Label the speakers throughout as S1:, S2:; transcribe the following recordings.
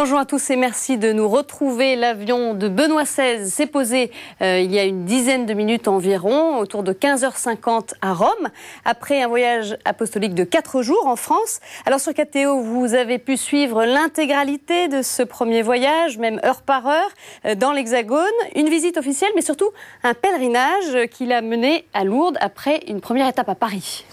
S1: Bonjour à tous et merci de nous retrouver. L'avion de Benoît XVI s'est posé il y a une dizaine de minutes environ, autour de 15h50 à Rome, après un voyage apostolique de 4 jours en France. Alors sur KTO, vous avez pu suivre l'intégralité de ce premier voyage, même heure par heure, dans l'Hexagone. Une visite officielle, mais surtout un pèlerinage qui l'a mené à Lourdes après une première étape à Paris.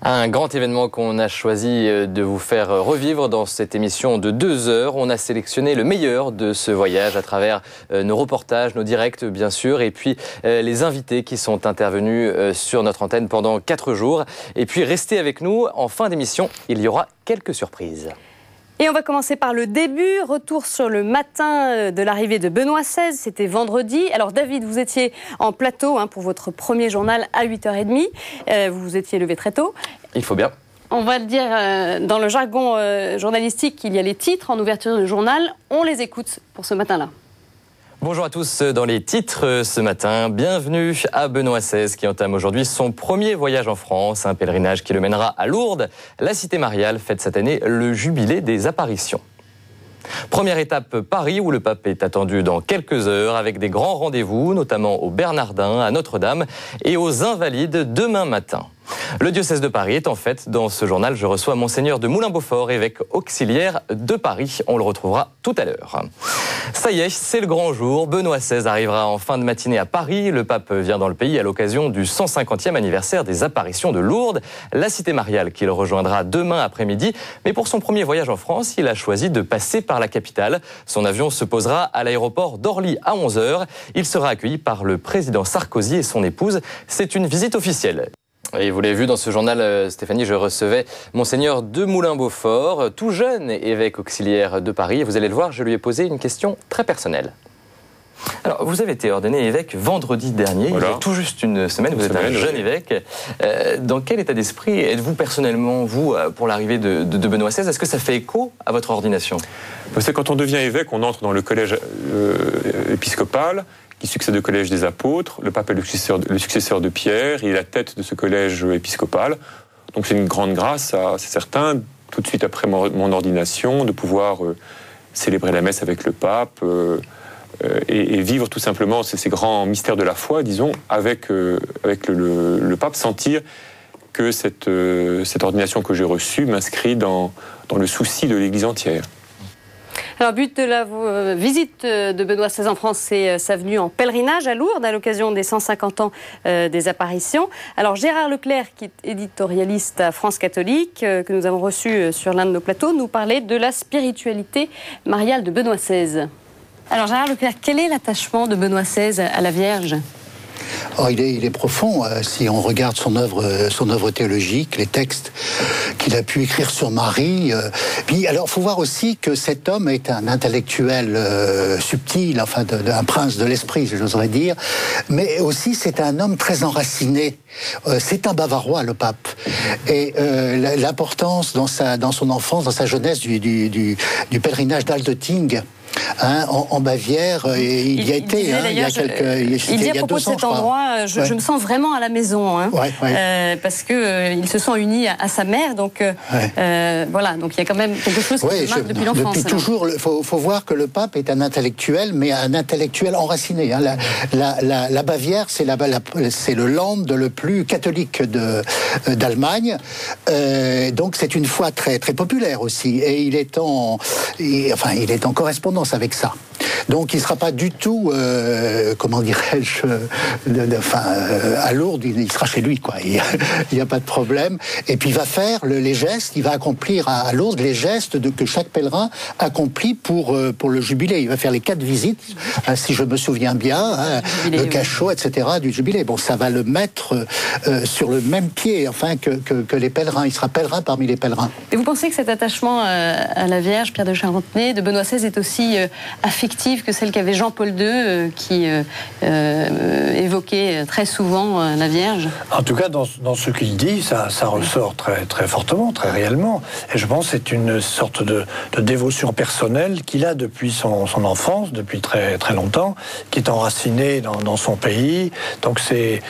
S2: Un grand événement qu'on a choisi de vous faire revivre dans cette émission de 2 heures. On a sélectionné le meilleur de ce voyage à travers nos reportages, nos directs bien sûr, et puis les invités qui sont intervenus sur notre antenne pendant 4 jours. Et puis restez avec nous, en fin d'émission, il y aura quelques surprises.
S1: Et on va commencer par le début. Retour sur le matin de l'arrivée de Benoît XVI. C'était vendredi. Alors David, vous étiez en plateau pour votre premier journal à 8h30. Vous vous étiez levé très tôt.
S2: Il faut bien.
S1: On va le dire dans le jargon journalistique, il y a les titres en ouverture du journal. On les écoute pour ce matin-là.
S2: Bonjour à tous dans les titres ce matin. Bienvenue à Benoît XVI qui entame aujourd'hui son premier voyage en France, un pèlerinage qui le mènera à Lourdes. La cité mariale fête cette année le jubilé des apparitions. Première étape, Paris, où le pape est attendu dans quelques heures avec des grands rendez-vous, notamment aux Bernardins, à Notre-Dame et aux Invalides demain matin. Le diocèse de Paris est en fait, dans ce journal, je reçois Monseigneur de Moulin-Beaufort, évêque auxiliaire de Paris. On le retrouvera tout à l'heure. Ça y est, c'est le grand jour. Benoît XVI arrivera en fin de matinée à Paris. Le pape vient dans le pays à l'occasion du 150e anniversaire des apparitions de Lourdes, la cité mariale qu'il rejoindra demain après-midi. Mais pour son premier voyage en France, il a choisi de passer par la capitale. Son avion se posera à l'aéroport d'Orly à 11h. Il sera accueilli par le président Sarkozy et son épouse. C'est une visite officielle. Et vous l'avez vu dans ce journal, Stéphanie, je recevais Monseigneur de Moulin-Beaufort, tout jeune évêque auxiliaire de Paris. Et vous allez le voir, je lui ai posé une question très personnelle. Alors, vous avez été ordonné évêque vendredi dernier, voilà. Il y a tout juste une semaine, vous êtes un jeune évêque. Dans quel état d'esprit êtes-vous personnellement, vous, pour l'arrivée de Benoît XVI? Est-ce que ça fait écho à votre ordination?
S3: Parce que quand on devient évêque, on entre dans le collège épiscopal, qui succède au collège des apôtres. Le pape est le successeur de Pierre, il est la tête de ce collège épiscopal. Donc c'est une grande grâce, c'est certain, tout de suite après mon ordination, de pouvoir célébrer la messe avec le pape et vivre tout simplement ces grands mystères de la foi, disons, avec le pape, sentir que cette ordination que j'ai reçue m'inscrit dans le souci de l'Église entière.
S1: Alors, but de la visite de Benoît XVI en France, c'est sa venue en pèlerinage à Lourdes à l'occasion des 150 ans des apparitions. Alors, Gérard Leclerc, qui est éditorialiste à France Catholique, que nous avons reçu sur l'un de nos plateaux, nous parlait de la spiritualité mariale de Benoît XVI. Alors, Gérard Leclerc, quel est l'attachement de Benoît XVI à la Vierge ?
S4: Oh, il est profond. Si on regarde son œuvre théologique, les textes qu'il a pu écrire sur Marie. Puis, alors, faut voir aussi que cet homme est un intellectuel subtil, enfin, un prince de l'esprit, j'oserais dire. Mais aussi, c'est un homme très enraciné. C'est un Bavarois, le pape. Et l'importance dans son enfance, dans sa jeunesse, du pèlerinage d'Altötting. En Bavière, il y a été.
S1: Il dit à propos de cet endroit, je me sens vraiment à la maison, parce que ils se sont unis à sa mère, donc voilà, donc il y a quand même quelque chose qui se marque depuis l'enfance.
S4: Depuis toujours, faut voir que le pape est un intellectuel, mais un intellectuel enraciné. La Bavière, c'est le land le plus catholique d'Allemagne, donc c'est une foi très très populaire aussi, et il est en correspondance avec ça. Donc il ne sera pas du tout, comment dirais-je, à Lourdes, il sera chez lui, quoi. Il n'y a pas de problème. Et puis il va faire les gestes, il va accomplir à Lourdes les gestes que chaque pèlerin accomplit pour le jubilé. Il va faire les 4 visites, si je me souviens bien, le cachot, etc., du jubilé. Bon, ça va le mettre sur le même pied, enfin, que les pèlerins. Il sera pèlerin parmi les pèlerins.
S1: Et vous pensez que cet attachement à la Vierge, Pierre de Charentenay, de Benoît XVI, est aussi affective que celle qu'avait Jean-Paul II, qui évoquait très souvent la Vierge?
S5: En tout cas, dans ce qu'il dit, ça ressort très, très fortement, très réellement. Et je pense que c'est une sorte de dévotion personnelle qu'il a depuis son enfance, depuis très, très longtemps, qui est enracinée dans son pays. Donc c'est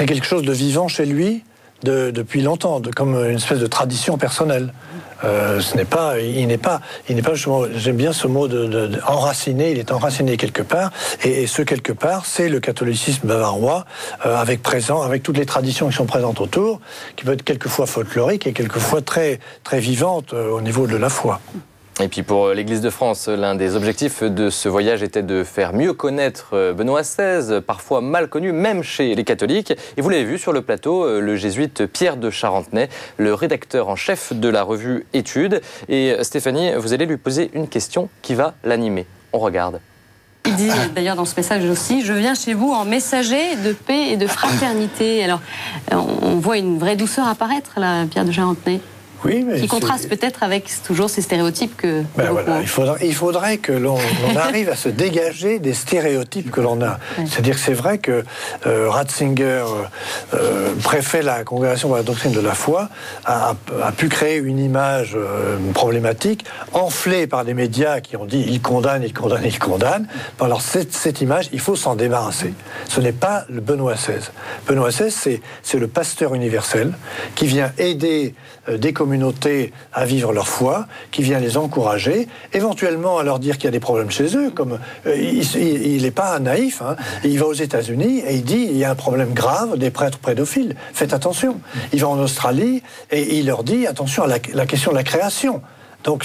S5: quelque chose de vivant chez lui, depuis longtemps, comme une espèce de tradition personnelle. Il n'est pas justement, j'aime bien ce mot de enraciné, il est enraciné quelque part, et ce quelque part, c'est le catholicisme bavarois, avec toutes les traditions qui sont présentes autour, qui peuvent être quelquefois folkloriques et quelquefois très, très vivantes au niveau de la foi.
S2: Et puis pour l'Église de France, l'un des objectifs de ce voyage était de faire mieux connaître Benoît XVI, parfois mal connu même chez les catholiques. Et vous l'avez vu sur le plateau, le jésuite Pierre de Charentenay, le rédacteur en chef de la revue Études. Et Stéphanie, vous allez lui poser une question qui va l'animer. On regarde.
S1: Il dit d'ailleurs dans ce message aussi, je viens chez vous en messager de paix et de fraternité. Alors on voit une vraie douceur apparaître là, Pierre de Charentenay.
S5: Oui, mais
S1: qui contraste peut-être avec toujours ces stéréotypes que...
S5: voilà, il faudrait que l'on arrive à se dégager des stéréotypes que l'on a. Ouais. C'est-à-dire que c'est vrai que Ratzinger, préfet de la Congrégation pour la doctrine de la foi, a pu créer une image problématique, enflée par des médias qui ont dit « il condamne ». Alors cette image, il faut s'en débarrasser. Ce n'est pas le Benoît XVI. Benoît XVI, c'est le pasteur universel qui vient aider des communautés à vivre leur foi, qui vient les encourager, éventuellement à leur dire qu'il y a des problèmes chez eux, comme il n'est pas naïf, hein. Il va aux États-Unis et il dit il y a un problème grave des prêtres pédophiles, faites attention. Il va en Australie et il leur dit attention à la question de la création. Donc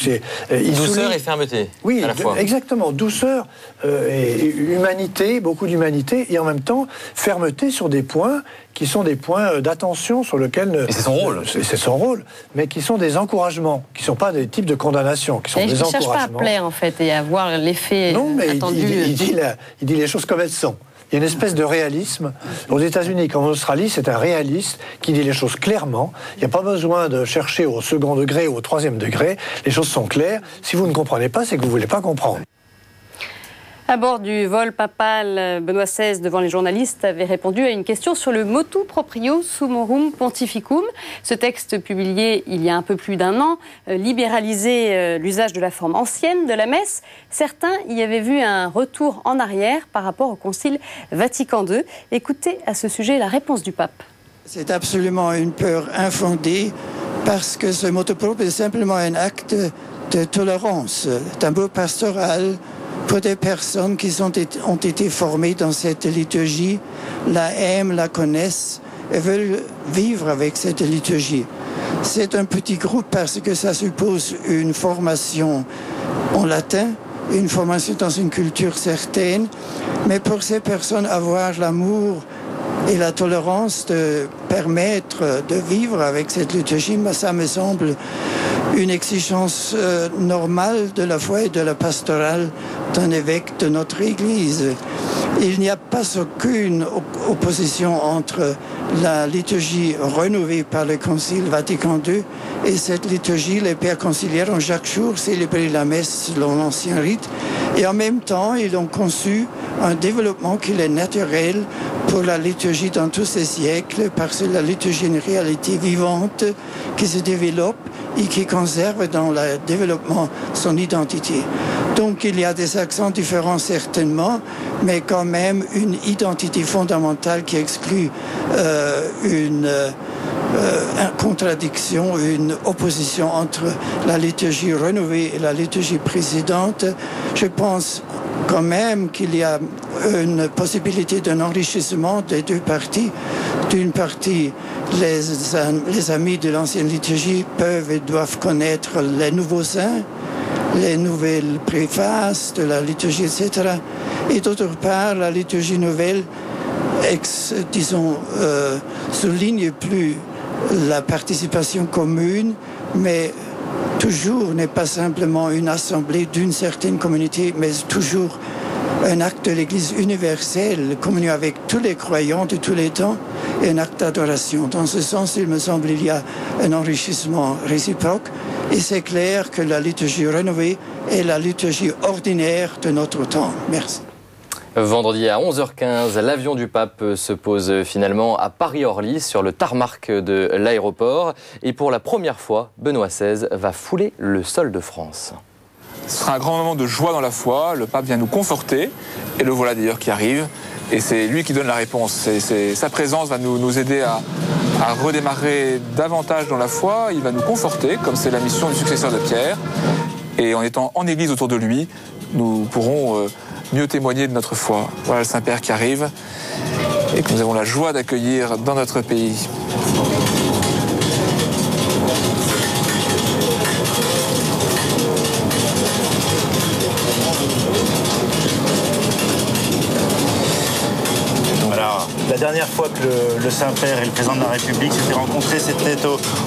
S2: douceur et fermeté.
S5: Oui,
S2: à la fois.
S5: Exactement. Douceur et humanité, beaucoup d'humanité, et en même temps fermeté sur des points qui sont des points d'attention sur lesquels...
S2: Et c'est son rôle.
S5: C'est son rôle, mais qui sont des encouragements, qui ne sont pas des types de condamnation, qui sont des encouragements.
S1: Il ne cherche pas à plaire, en fait, et à voir l'effet attendu.
S5: Il dit les choses comme elles sont. Il y a une espèce de réalisme. Aux États-Unis comme en Australie, c'est un réaliste qui dit les choses clairement. Il n'y a pas besoin de chercher au second degré ou au troisième degré. Les choses sont claires. Si vous ne comprenez pas, c'est que vous ne voulez pas comprendre.
S1: À bord du vol papal, Benoît XVI, devant les journalistes, avait répondu à une question sur le motu proprio summorum pontificum. Ce texte publié il y a un peu plus d'un an libéralisait l'usage de la forme ancienne de la messe. Certains y avaient vu un retour en arrière par rapport au Concile Vatican II. Écoutez à ce sujet la réponse du pape.
S6: C'est absolument une peur infondée parce que ce motu proprio est simplement un acte de tolérance, d'un mot pastoral pour des personnes qui ont été formées dans cette liturgie, la aiment, la connaissent et veulent vivre avec cette liturgie. C'est un petit groupe parce que ça suppose une formation en latin, une formation dans une culture certaine, mais pour ces personnes, avoir l'amour et la tolérance de permettre de vivre avec cette liturgie, ça me semble une exigence normale de la foi et de la pastorale d'un évêque de notre Église. Il n'y a pas aucune opposition entre la liturgie renouvelée par le Concile Vatican II et cette liturgie. Les pères conciliaires ont chaque jour célébré la messe selon l'ancien rite et en même temps ils ont conçu un développement qui est naturel pour la liturgie dans tous ces siècles parce que la liturgie est une réalité vivante qui se développe et qui conserve dans le développement son identité. Donc il y a des accents différents certainement, mais quand même une identité fondamentale qui exclut une contradiction, une opposition entre la liturgie renouvelée et la liturgie précédente. Je pense quand même qu'il y a une possibilité d'un enrichissement des deux parties. D'une partie, les amis de l'ancienne liturgie peuvent et doivent connaître les nouveaux saints, les nouvelles préfaces de la liturgie, etc. Et d'autre part, la liturgie nouvelle, souligne plus la participation commune, mais toujours n'est pas simplement une assemblée d'une certaine communauté, mais toujours un acte de l'Église universelle, communion avec tous les croyants de tous les temps, et un acte d'adoration. Dans ce sens, il me semble qu'il y a un enrichissement réciproque, et c'est clair que la liturgie rénovée est la liturgie ordinaire de notre temps. Merci.
S2: Vendredi à 11h15, l'avion du pape se pose finalement à Paris-Orly sur le tarmac de l'aéroport. Et pour la première fois, Benoît XVI va fouler le sol de France.
S7: Ce sera un grand moment de joie dans la foi. Le pape vient nous conforter. Et le voilà d'ailleurs qui arrive. Et c'est lui qui donne la réponse. Sa présence va nous aider à redémarrer davantage dans la foi. Il va nous conforter, comme c'est la mission du successeur de Pierre. Et en étant en Église autour de lui, nous pourrons mieux témoigner de notre foi. Voilà le Saint-Père qui arrive et que nous avons la joie d'accueillir dans notre pays.
S8: La dernière fois que le Saint-Père et le Président de la République s'étaient rencontrés, c'était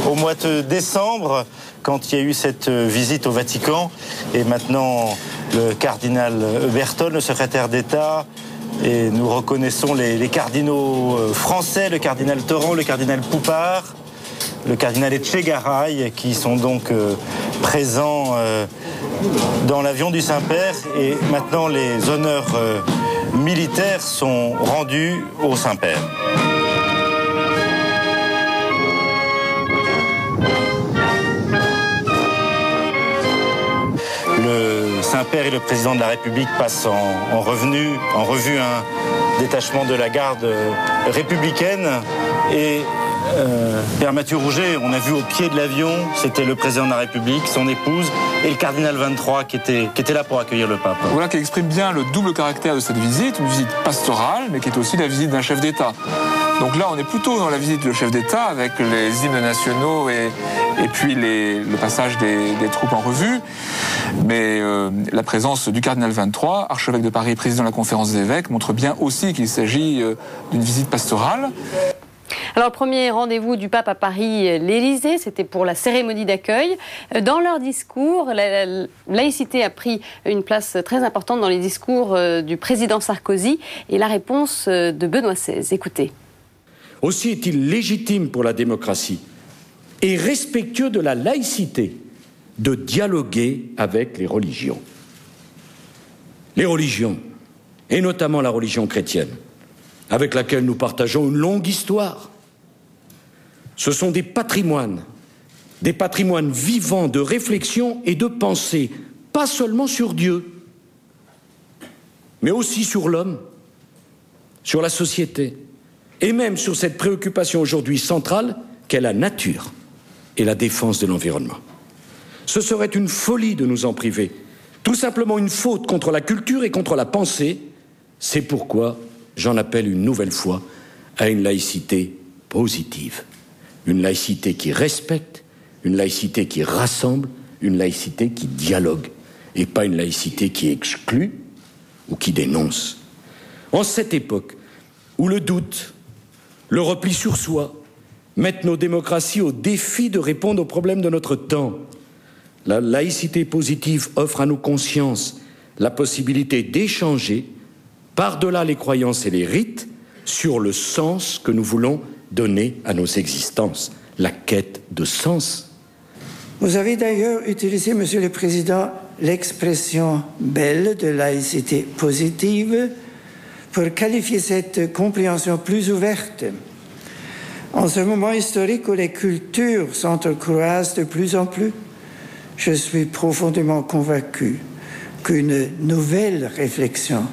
S8: au mois de décembre, quand il y a eu cette visite au Vatican. Et maintenant, le cardinal Bertone, le secrétaire d'État, et nous reconnaissons les cardinaux français, le cardinal Torrent, le cardinal Poupard, le cardinal Etchegaray, qui sont donc présents dans l'avion du Saint-Père. Et maintenant, les honneurs militaires sont rendus au Saint-Père. Le Saint-Père et le Président de la République passent en revue un détachement de la garde républicaine. Et Père Mathieu Rouget, on a vu au pied de l'avion, c'était le Président de la République, son épouse et le cardinal 23 qui était là pour accueillir le pape.
S7: Voilà qui exprime bien le double caractère de cette visite, une visite pastorale, mais qui est aussi la visite d'un chef d'État. Donc là, on est plutôt dans la visite du chef d'État, avec les hymnes nationaux et puis le passage des troupes en revue. Mais la présence du cardinal 23, archevêque de Paris, président de la conférence des évêques, montre bien aussi qu'il s'agit d'une visite pastorale.
S1: Alors, le premier rendez-vous du pape à Paris, l'Élysée, c'était pour la cérémonie d'accueil. Dans leur discours, la laïcité a pris une place très importante dans les discours du président Sarkozy et la réponse de Benoît XVI. Écoutez.
S9: Aussi est-il légitime pour la démocratie et respectueux de la laïcité de dialoguer avec les religions. Les religions, et notamment la religion chrétienne, avec laquelle nous partageons une longue histoire. Ce sont des patrimoines vivants de réflexion et de pensée, pas seulement sur Dieu, mais aussi sur l'homme, sur la société, et même sur cette préoccupation aujourd'hui centrale qu'est la nature et la défense de l'environnement. Ce serait une folie de nous en priver, tout simplement une faute contre la culture et contre la pensée. C'est pourquoi j'en appelle une nouvelle fois à une laïcité positive. Une laïcité qui respecte, une laïcité qui rassemble, une laïcité qui dialogue, et pas une laïcité qui exclut ou qui dénonce. En cette époque où le doute, le repli sur soi, mettent nos démocraties au défi de répondre aux problèmes de notre temps, la laïcité positive offre à nos consciences la possibilité d'échanger par-delà les croyances et les rites, sur le sens que nous voulons donner à nos existences, la quête de sens.
S6: Vous avez d'ailleurs utilisé, Monsieur le Président, l'expression belle de laïcité positive pour qualifier cette compréhension plus ouverte. En ce moment historique où les cultures s'entrecroisent de plus en plus, je suis profondément convaincu qu'une nouvelle réflexion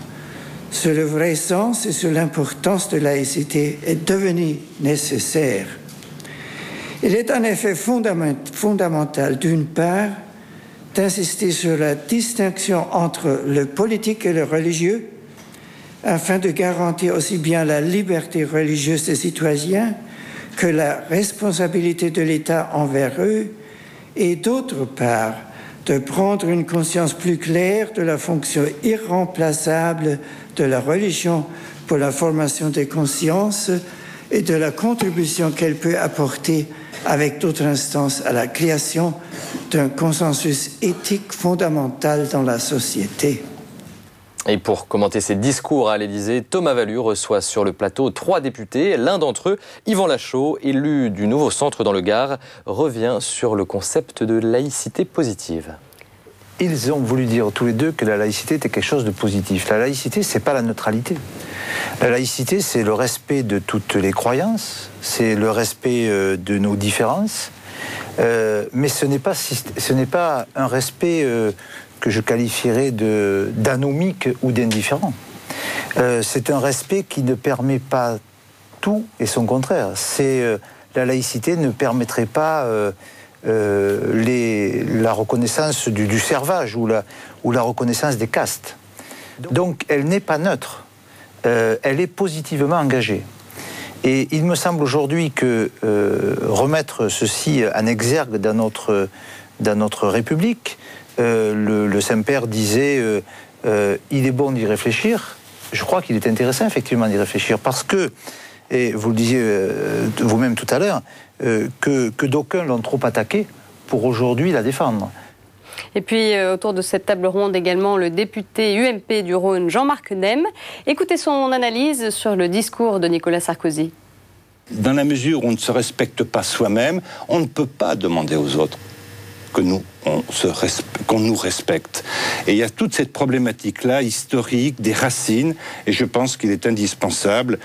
S6: sur le vrai sens et sur l'importance de la laïcité est devenue nécessaire. Il est en effet fondamental, d'une part, d'insister sur la distinction entre le politique et le religieux, afin de garantir aussi bien la liberté religieuse des citoyens que la responsabilité de l'État envers eux, et d'autre part, de prendre une conscience plus claire de la fonction irremplaçable de la religion pour la formation des consciences et de la contribution qu'elle peut apporter avec d'autres instances à la création d'un consensus éthique fondamental dans la société.
S2: Et pour commenter ces discours à l'Élysée, Thomas Valu reçoit sur le plateau 3 députés. L'un d'entre eux, Yvan Lachaud, élu du Nouveau Centre dans le Gard, revient sur le concept de laïcité positive.
S10: Ils ont voulu dire tous les deux que la laïcité était quelque chose de positif. La laïcité, c'est pas la neutralité. La laïcité, c'est le respect de toutes les croyances, c'est le respect de nos différences, mais ce n'est pas un respect que je qualifierais d'anomique ou d'indifférent. C'est un respect qui ne permet pas tout et son contraire. La laïcité ne permettrait pas la reconnaissance du servage ou la reconnaissance des castes. Donc elle n'est pas neutre, elle est positivement engagée. Et il me semble aujourd'hui que remettre ceci en exergue dans notre République, le Saint-Père disait il est bon d'y réfléchir. Je crois qu'il est intéressant effectivement d'y réfléchir parce que, et vous le disiez vous-même tout à l'heure, que d'aucuns l'ont trop attaqué pour aujourd'hui la défendre.
S1: Et puis, autour de cette table ronde également, le député UMP du Rhône, Jean-Marc Nehm. Écoutez son analyse sur le discours de Nicolas Sarkozy.
S11: Dans la mesure où on ne se respecte pas soi-même, on ne peut pas demander aux autres qu'on nous respecte. Et il y a toute cette problématique-là, historique, des racines, et je pense qu'il est indispensable,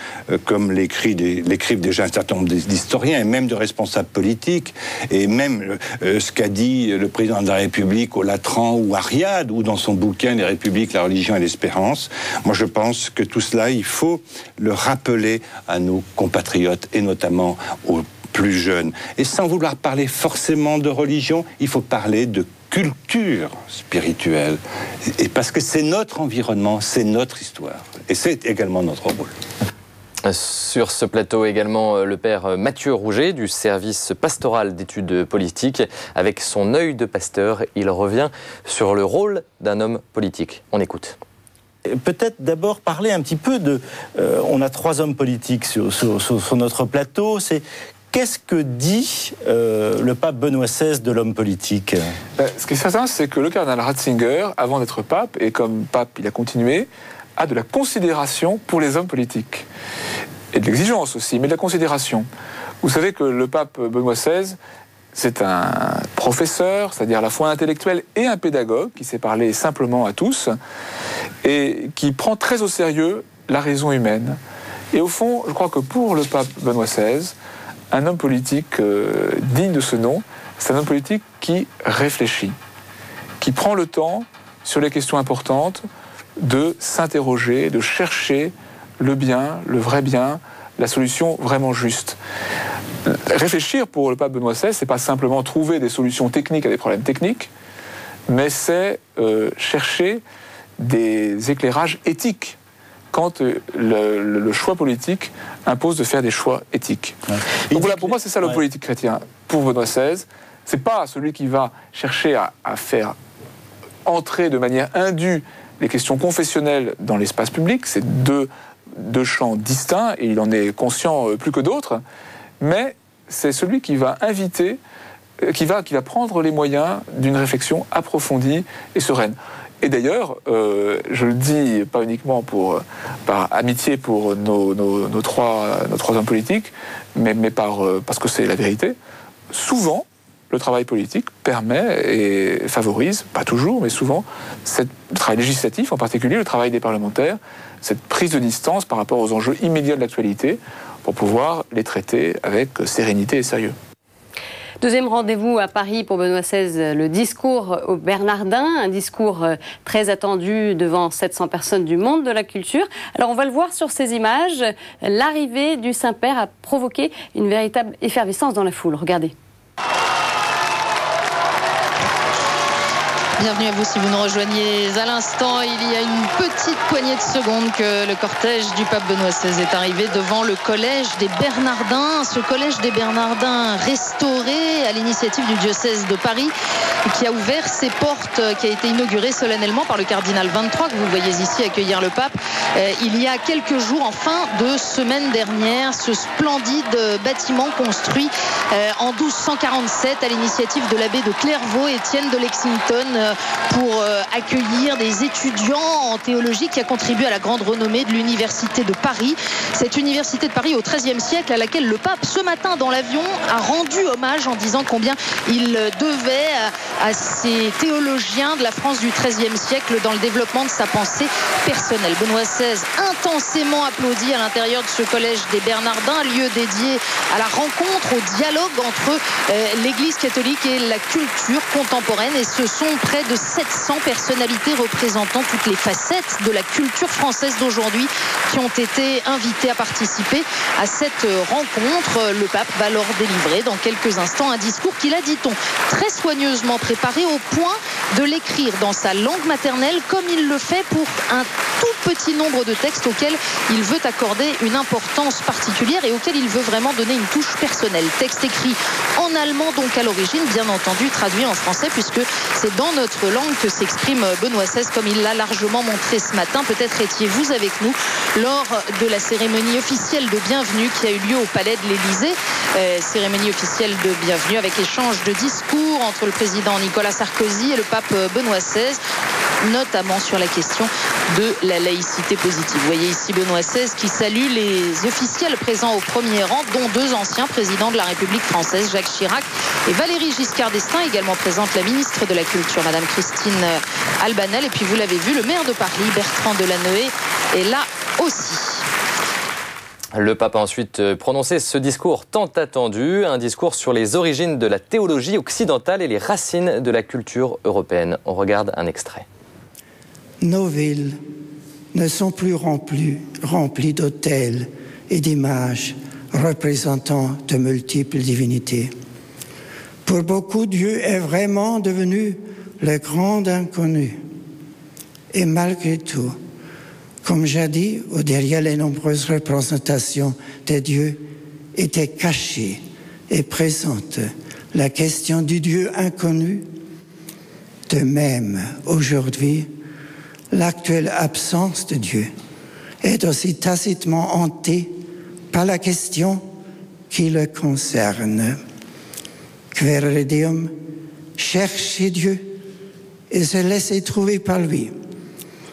S11: comme l'écrivent déjà un certain nombre d'historiens, et même de responsables politiques, et même ce qu'a dit le président de la République au Latran ou à Riyad, ou dans son bouquin « Les républiques, la religion et l'espérance ». Moi, je pense que tout cela, il faut le rappeler à nos compatriotes, et notamment aux plus jeunes. Et sans vouloir parler forcément de religion, il faut parler de culture spirituelle. Et parce que c'est notre environnement, c'est notre histoire. Et c'est également notre rôle.
S2: Sur ce plateau également, le père Mathieu Rouget du service pastoral d'études politiques. Avec son œil de pasteur, il revient sur le rôle d'un homme politique. On écoute.
S8: Peut-être d'abord parler un petit peu de... on a 3 hommes politiques sur notre plateau. Qu'est-ce que dit le pape Benoît XVI de l'homme politique ?
S7: Ce qui est certain, c'est que le cardinal Ratzinger, avant d'être pape, et comme pape il a continué, a de la considération pour les hommes politiques. Et de l'exigence aussi, mais de la considération. Vous savez que le pape Benoît XVI, c'est un professeur, c'est-à-dire à la fois un intellectuel et un pédagogue, qui sait parler simplement à tous, et qui prend très au sérieux la raison humaine. Et au fond, je crois que pour le pape Benoît XVI, un homme politique digne de ce nom, c'est un homme politique qui réfléchit, qui prend le temps, sur les questions importantes, de s'interroger, de chercher le bien, le vrai bien, la solution vraiment juste. Réfléchir pour le pape Benoît XVI, c'est pas simplement trouver des solutions techniques à des problèmes techniques, mais c'est chercher des éclairages éthiques quand le choix politique impose de faire des choix éthiques. Ouais. Donc voilà, pour moi, c'est ça le politique chrétien. Pour Benoît XVI, c'est pas celui qui va chercher à faire entrer de manière indue les questions confessionnelles dans l'espace public. C'est deux champs distincts, et il en est conscient plus que d'autres. Mais c'est celui qui va inviter, qui va prendre les moyens d'une réflexion approfondie et sereine. Et d'ailleurs, je le dis pas uniquement par amitié pour nos trois hommes politiques, mais parce que c'est la vérité. Souvent, le travail politique permet et favorise, pas toujours, mais souvent, le travail législatif, en particulier le travail des parlementaires, cette prise de distance par rapport aux enjeux immédiats de l'actualité, pour pouvoir les traiter avec sérénité et sérieux.
S1: Deuxième rendez-vous à Paris pour Benoît XVI, le discours aux Bernardins, un discours très attendu devant 700 personnes du monde de la culture. Alors on va le voir sur ces images, l'arrivée du Saint-Père a provoqué une véritable effervescence dans la foule. Regardez.
S12: Bienvenue à vous si vous nous rejoignez à l'instant. Il y a une petite poignée de secondes que le cortège du pape Benoît XVI est arrivé devant le collège des Bernardins. Ce collège des Bernardins restauré à l'initiative du diocèse de Paris, qui a ouvert ses portes, qui a été inauguré solennellement par le cardinal 23, que vous voyez ici accueillir le pape. Il y a quelques jours, en fin de semaine dernière, ce splendide bâtiment construit en 1247 à l'initiative de l'abbé de Clairvaux, Étienne de Lexington, pour accueillir des étudiants en théologie, qui a contribué à la grande renommée de l'université de Paris. Cette université de Paris au XIIIe siècle, à laquelle le pape, ce matin dans l'avion, a rendu hommage en disant combien il devait à ces théologiens de la France du XIIIe siècle dans le développement de sa pensée personnelle. Benoît XVI, intensément applaudi à l'intérieur de ce collège des Bernardins, lieu dédié à la rencontre, au dialogue entre l'Église catholique et la culture contemporaine. Et ce sont près près de 700 personnalités représentant toutes les facettes de la culture française d'aujourd'hui qui ont été invitées à participer à cette rencontre. Le pape va leur délivrer dans quelques instants un discours qu'il a, dit-on, très soigneusement préparé au point de l'écrire dans sa langue maternelle comme il le fait pour un tout petit nombre de textes auxquels il veut accorder une importance particulière et auxquels il veut vraiment donner une touche personnelle. Texte écrit en allemand donc à l'origine, bien entendu traduit en français puisque c'est dans notre langue que s'exprime Benoît XVI comme il l'a largement montré ce matin. Peut-être étiez-vous avec nous lors de la cérémonie officielle de bienvenue qui a eu lieu au Palais de l'Élysée. Cérémonie officielle de bienvenue avec échange de discours entre le président Nicolas Sarkozy et le pape Benoît XVI, notamment sur la question de la laïcité positive. Vous voyez ici Benoît XVI qui salue les officiels présents au premier rang, dont 2 anciens présidents de la République française, Jacques Chirac et Valéry Giscard d'Estaing. Également présente la ministre de la Culture, Madame Christine Albanel. Et puis vous l'avez vu, le maire de Paris, Bertrand Delanoë, est là aussi.
S2: Le pape a ensuite prononcé ce discours tant attendu, un discours sur les origines de la théologie occidentale et les racines de la culture européenne. On regarde un extrait.
S6: Nos villes ne sont plus remplies d'autels et d'images représentant de multiples divinités. Pour beaucoup, Dieu est vraiment devenu le grand inconnu. Et malgré tout, comme jadis, ou derrière les nombreuses représentations de Dieu, était cachée et présente la question du Dieu inconnu. De même, aujourd'hui, l'actuelle absence de Dieu est aussi tacitement hantée par la question qui le concerne. Quaere Deum, chercher Dieu et se laisser trouver par lui.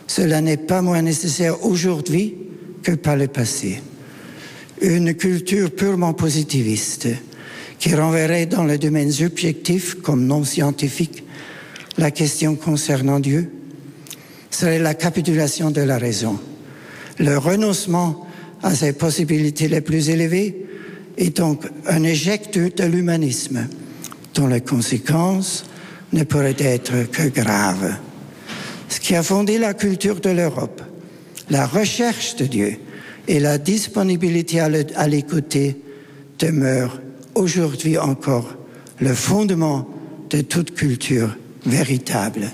S6: Cela n'est pas moins nécessaire aujourd'hui que par le passé. Une culture purement positiviste qui renverrait dans le domaine subjectif comme non scientifique la question concernant Dieu serait la capitulation de la raison. Le renoncement à ses possibilités les plus élevées est donc un échec de l'humanisme dont les conséquences ne pourraient être que graves. Ce qui a fondé la culture de l'Europe, la recherche de Dieu et la disponibilité à l'écouter demeurent aujourd'hui encore le fondement de toute culture véritable.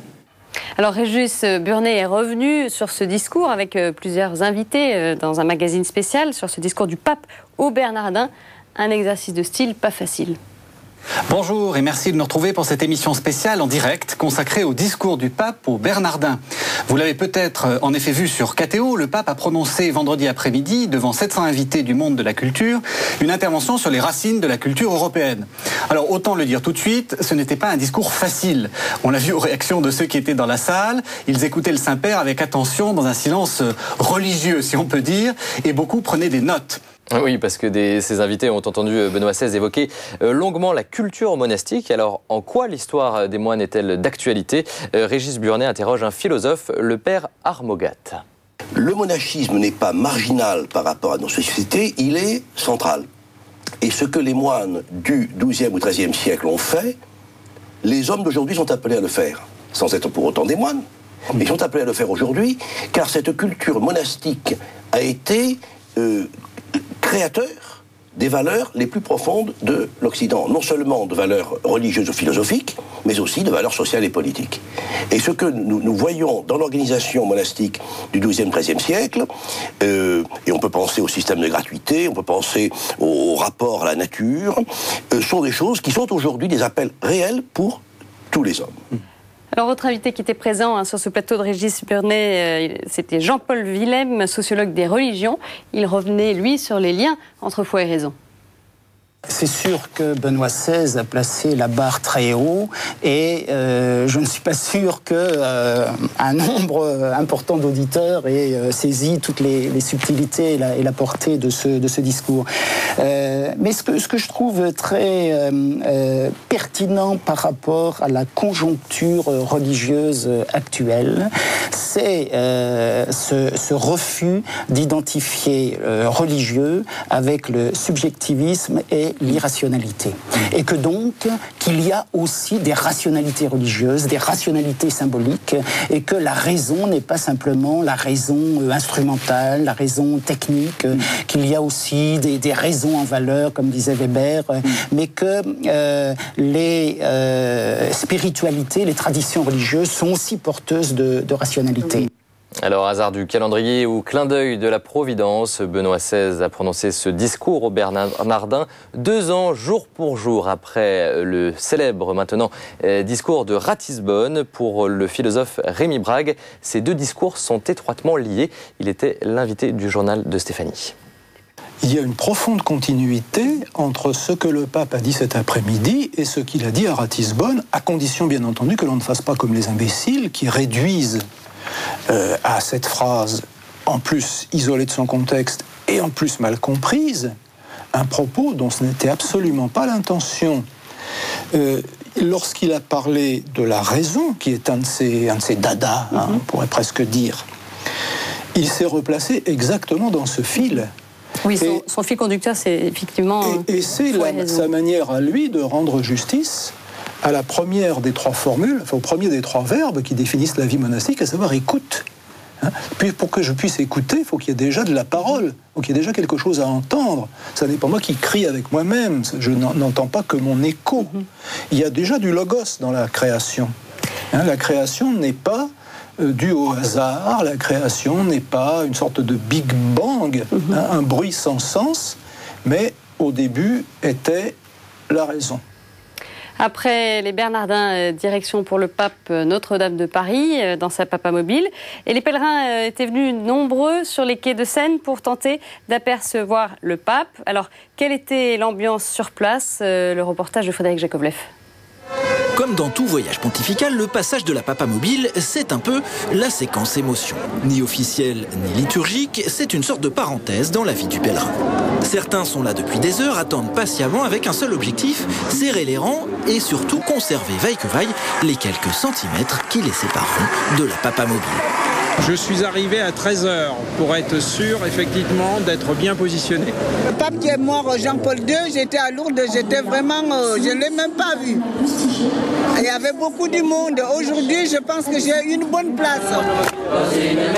S1: Alors Régis Burnet est revenu sur ce discours avec plusieurs invités dans un magazine spécial sur ce discours du pape aux Bernardins. Un exercice de style pas facile.
S13: Bonjour et merci de nous retrouver pour cette émission spéciale en direct consacrée au discours du pape aux Bernardins. Vous l'avez peut-être en effet vu sur KTO, le pape a prononcé vendredi après-midi devant 700 invités du monde de la culture une intervention sur les racines de la culture européenne. Alors autant le dire tout de suite, ce n'était pas un discours facile. On l'a vu aux réactions de ceux qui étaient dans la salle, ils écoutaient le Saint-Père avec attention dans un silence religieux si on peut dire et beaucoup prenaient des notes.
S2: Oui, parce que ces invités ont entendu Benoît XVI évoquer longuement la culture monastique. Alors, en quoi l'histoire des moines est-elle d'actualité ? Régis Burnet interroge un philosophe, le père Armogat.
S14: Le monachisme n'est pas marginal par rapport à nos sociétés, il est central. Et ce que les moines du XIIe ou XIIIe siècle ont fait, les hommes d'aujourd'hui sont appelés à le faire, sans être pour autant des moines, mais ils sont appelés à le faire aujourd'hui, car cette culture monastique a été créateur des valeurs les plus profondes de l'Occident, non seulement de valeurs religieuses ou philosophiques, mais aussi de valeurs sociales et politiques. Et ce que nous voyons dans l'organisation monastique du XIIe, XIIIe siècle, et on peut penser au système de gratuité, on peut penser au rapport à la nature, sont des choses qui sont aujourd'hui des appels réels pour tous les hommes.
S1: Alors, votre invité qui était présent sur ce plateau de Régis Burnet, c'était Jean-Paul Willem, sociologue des religions. Il revenait, lui, sur les liens entre foi et raison.
S15: C'est sûr que Benoît XVI a placé la barre très haut et je ne suis pas sûr qu'un nombre important d'auditeurs ait saisi toutes les subtilités et la portée de ce discours. Mais ce que je trouve très pertinent par rapport à la conjoncture religieuse actuelle, c'est ce refus d'identifier religieux avec le subjectivisme et c'est l'irrationalité. Et que donc, qu'il y a aussi des rationalités religieuses, des rationalités symboliques, et que la raison n'est pas simplement la raison instrumentale, la raison technique, qu'il y a aussi des raisons en valeur, comme disait Weber, mais que les spiritualités, les traditions religieuses sont aussi porteuses de rationalité.
S2: Alors, hasard du calendrier ou clin d'œil de la Providence, Benoît XVI a prononcé ce discours aux Bernardins 2 ans, jour pour jour, après le célèbre maintenant discours de Ratisbonne pour le philosophe Rémi Brague. Ces 2 discours sont étroitement liés. Il était l'invité du journal de Stéphanie.
S16: Il y a une profonde continuité entre ce que le pape a dit cet après-midi et ce qu'il a dit à Ratisbonne, à condition bien entendu que l'on ne fasse pas comme les imbéciles qui réduisent à cette phrase, en plus isolée de son contexte et en plus mal comprise, un propos dont ce n'était absolument pas l'intention. Lorsqu'il a parlé de la raison, qui est un de ses dadas, on pourrait presque dire, il s'est replacé exactement dans ce fil.
S1: Oui, son fil conducteur, c'est effectivement...
S16: Et c'est sa manière à lui de rendre justice à la première des 3 formules, enfin au premier des 3 verbes qui définissent la vie monastique, à savoir écoute. Puis pour que je puisse écouter, il faut qu'il y ait déjà de la parole, il faut qu'il y ait déjà quelque chose à entendre. Ça n'est pas moi qui crie avec moi-même, je n'entends pas que mon écho. Il y a déjà du logos dans la création. La création n'est pas due au hasard, la création n'est pas une sorte de Big Bang, un bruit sans sens, mais au début était la raison.
S1: Après les Bernardins, direction pour le pape Notre-Dame de Paris, dans sa papamobile. Et les pèlerins étaient venus nombreux sur les quais de Seine pour tenter d'apercevoir le pape. Alors, quelle était l'ambiance sur place? Le reportage de Frédéric Jakovlev.
S17: Comme dans tout voyage pontifical, le passage de la papamobile, c'est un peu la séquence émotion. Ni officielle, ni liturgique, c'est une sorte de parenthèse dans la vie du pèlerin. Certains sont là depuis des heures, attendent patiemment avec un seul objectif, serrer les rangs et surtout conserver vaille que vaille les quelques centimètres qui les sépareront de la papamobile.
S18: Je suis arrivé à 13h pour être sûr, effectivement, d'être bien positionné.
S19: Le pape qui est mort, Jean-Paul II, j'étais à Lourdes, j'étais vraiment... je ne l'ai même pas vu. Il y avait beaucoup de monde. Aujourd'hui, je pense que j'ai une bonne place.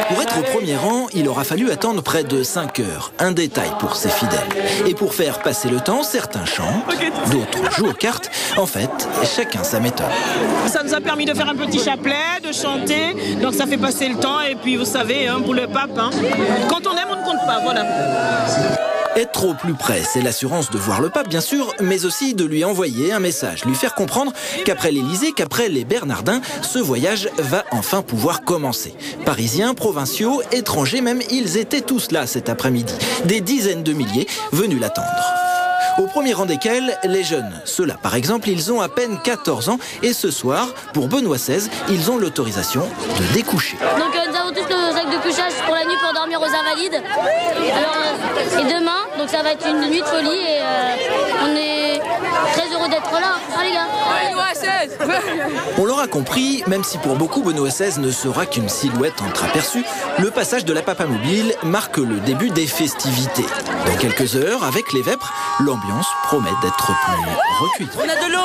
S17: Pour être au premier rang, il aura fallu attendre près de 5 heures. Un détail pour ses fidèles. Et pour faire passer le temps, certains chantent, d'autres jouent aux cartes. En fait, chacun sa méthode.
S20: Ça nous a permis de faire un petit chapelet, de chanter. Donc ça fait passer le temps. Et puis vous savez, pour le pape, quand on aime, on ne compte pas. Voilà.
S17: Être au plus près, c'est l'assurance de voir le pape, bien sûr, mais aussi de lui envoyer un message, lui faire comprendre qu'après l'Élysée, qu'après les Bernardins, ce voyage va enfin pouvoir commencer. Parisiens, provinciaux, étrangers même, ils étaient tous là cet après-midi. Des dizaines de milliers venus l'attendre. Au premier rang desquels, les jeunes. Ceux-là, par exemple, ils ont à peine 14 ans et ce soir, pour Benoît XVI, ils ont l'autorisation de découcher.
S21: Donc nous avons tous le sac de couchage pour la nuit pour dormir aux Invalides. Alors, et demain, donc ça va être une nuit de folie et on est très heureux d'être là, les gars. Benoît XVI.
S17: On l'aura compris, même si pour beaucoup Benoît XVI ne sera qu'une silhouette entreaperçue, le passage de la papamobile marque le début des festivités. Dans quelques heures, avec les vêpres, l'ambiance promet d'être plus recueillie.
S21: On a de l'eau.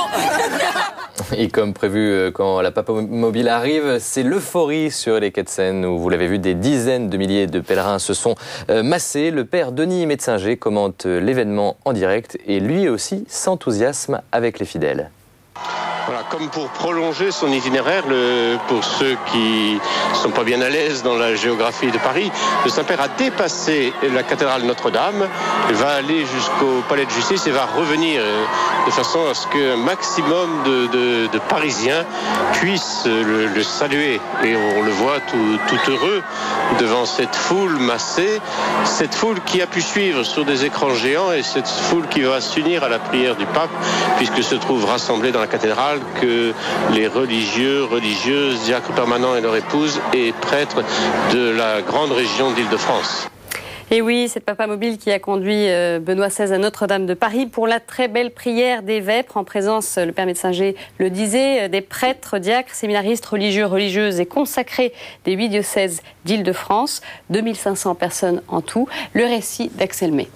S2: Et comme prévu, quand la papamobile arrive, c'est l'euphorie sur les quais de Seine où, vous l'avez vu, des dizaines de milliers de pèlerins se sont massés. Le père Denis Metzinger commente l'événement en direct et lui aussi s'enthousiasme avec les fidèles.
S22: Voilà, comme pour prolonger son itinéraire, pour ceux qui ne sont pas bien à l'aise dans la géographie de Paris, le Saint-Père a dépassé la cathédrale Notre-Dame, va aller jusqu'au palais de justice et va revenir de façon à ce qu'un maximum de Parisiens puissent le saluer. Et on le voit tout heureux devant cette foule massée, cette foule qui a pu suivre sur des écrans géants et cette foule qui va s'unir à la prière du pape, puisque se trouvent rassemblés dans la cathédrale que les religieux, religieuses, diacres permanents et leurs épouses et prêtres de la grande région d'Île-de-France.
S1: Et oui, cette papamobile qui a conduit Benoît XVI à Notre-Dame de Paris pour la très belle prière des vêpres en présence, le père Metzinger le disait, des prêtres, diacres, séminaristes, religieux, religieuses et consacrés des 8 diocèses d'Île-de-France. 2500 personnes en tout. Le récit d'Axel May.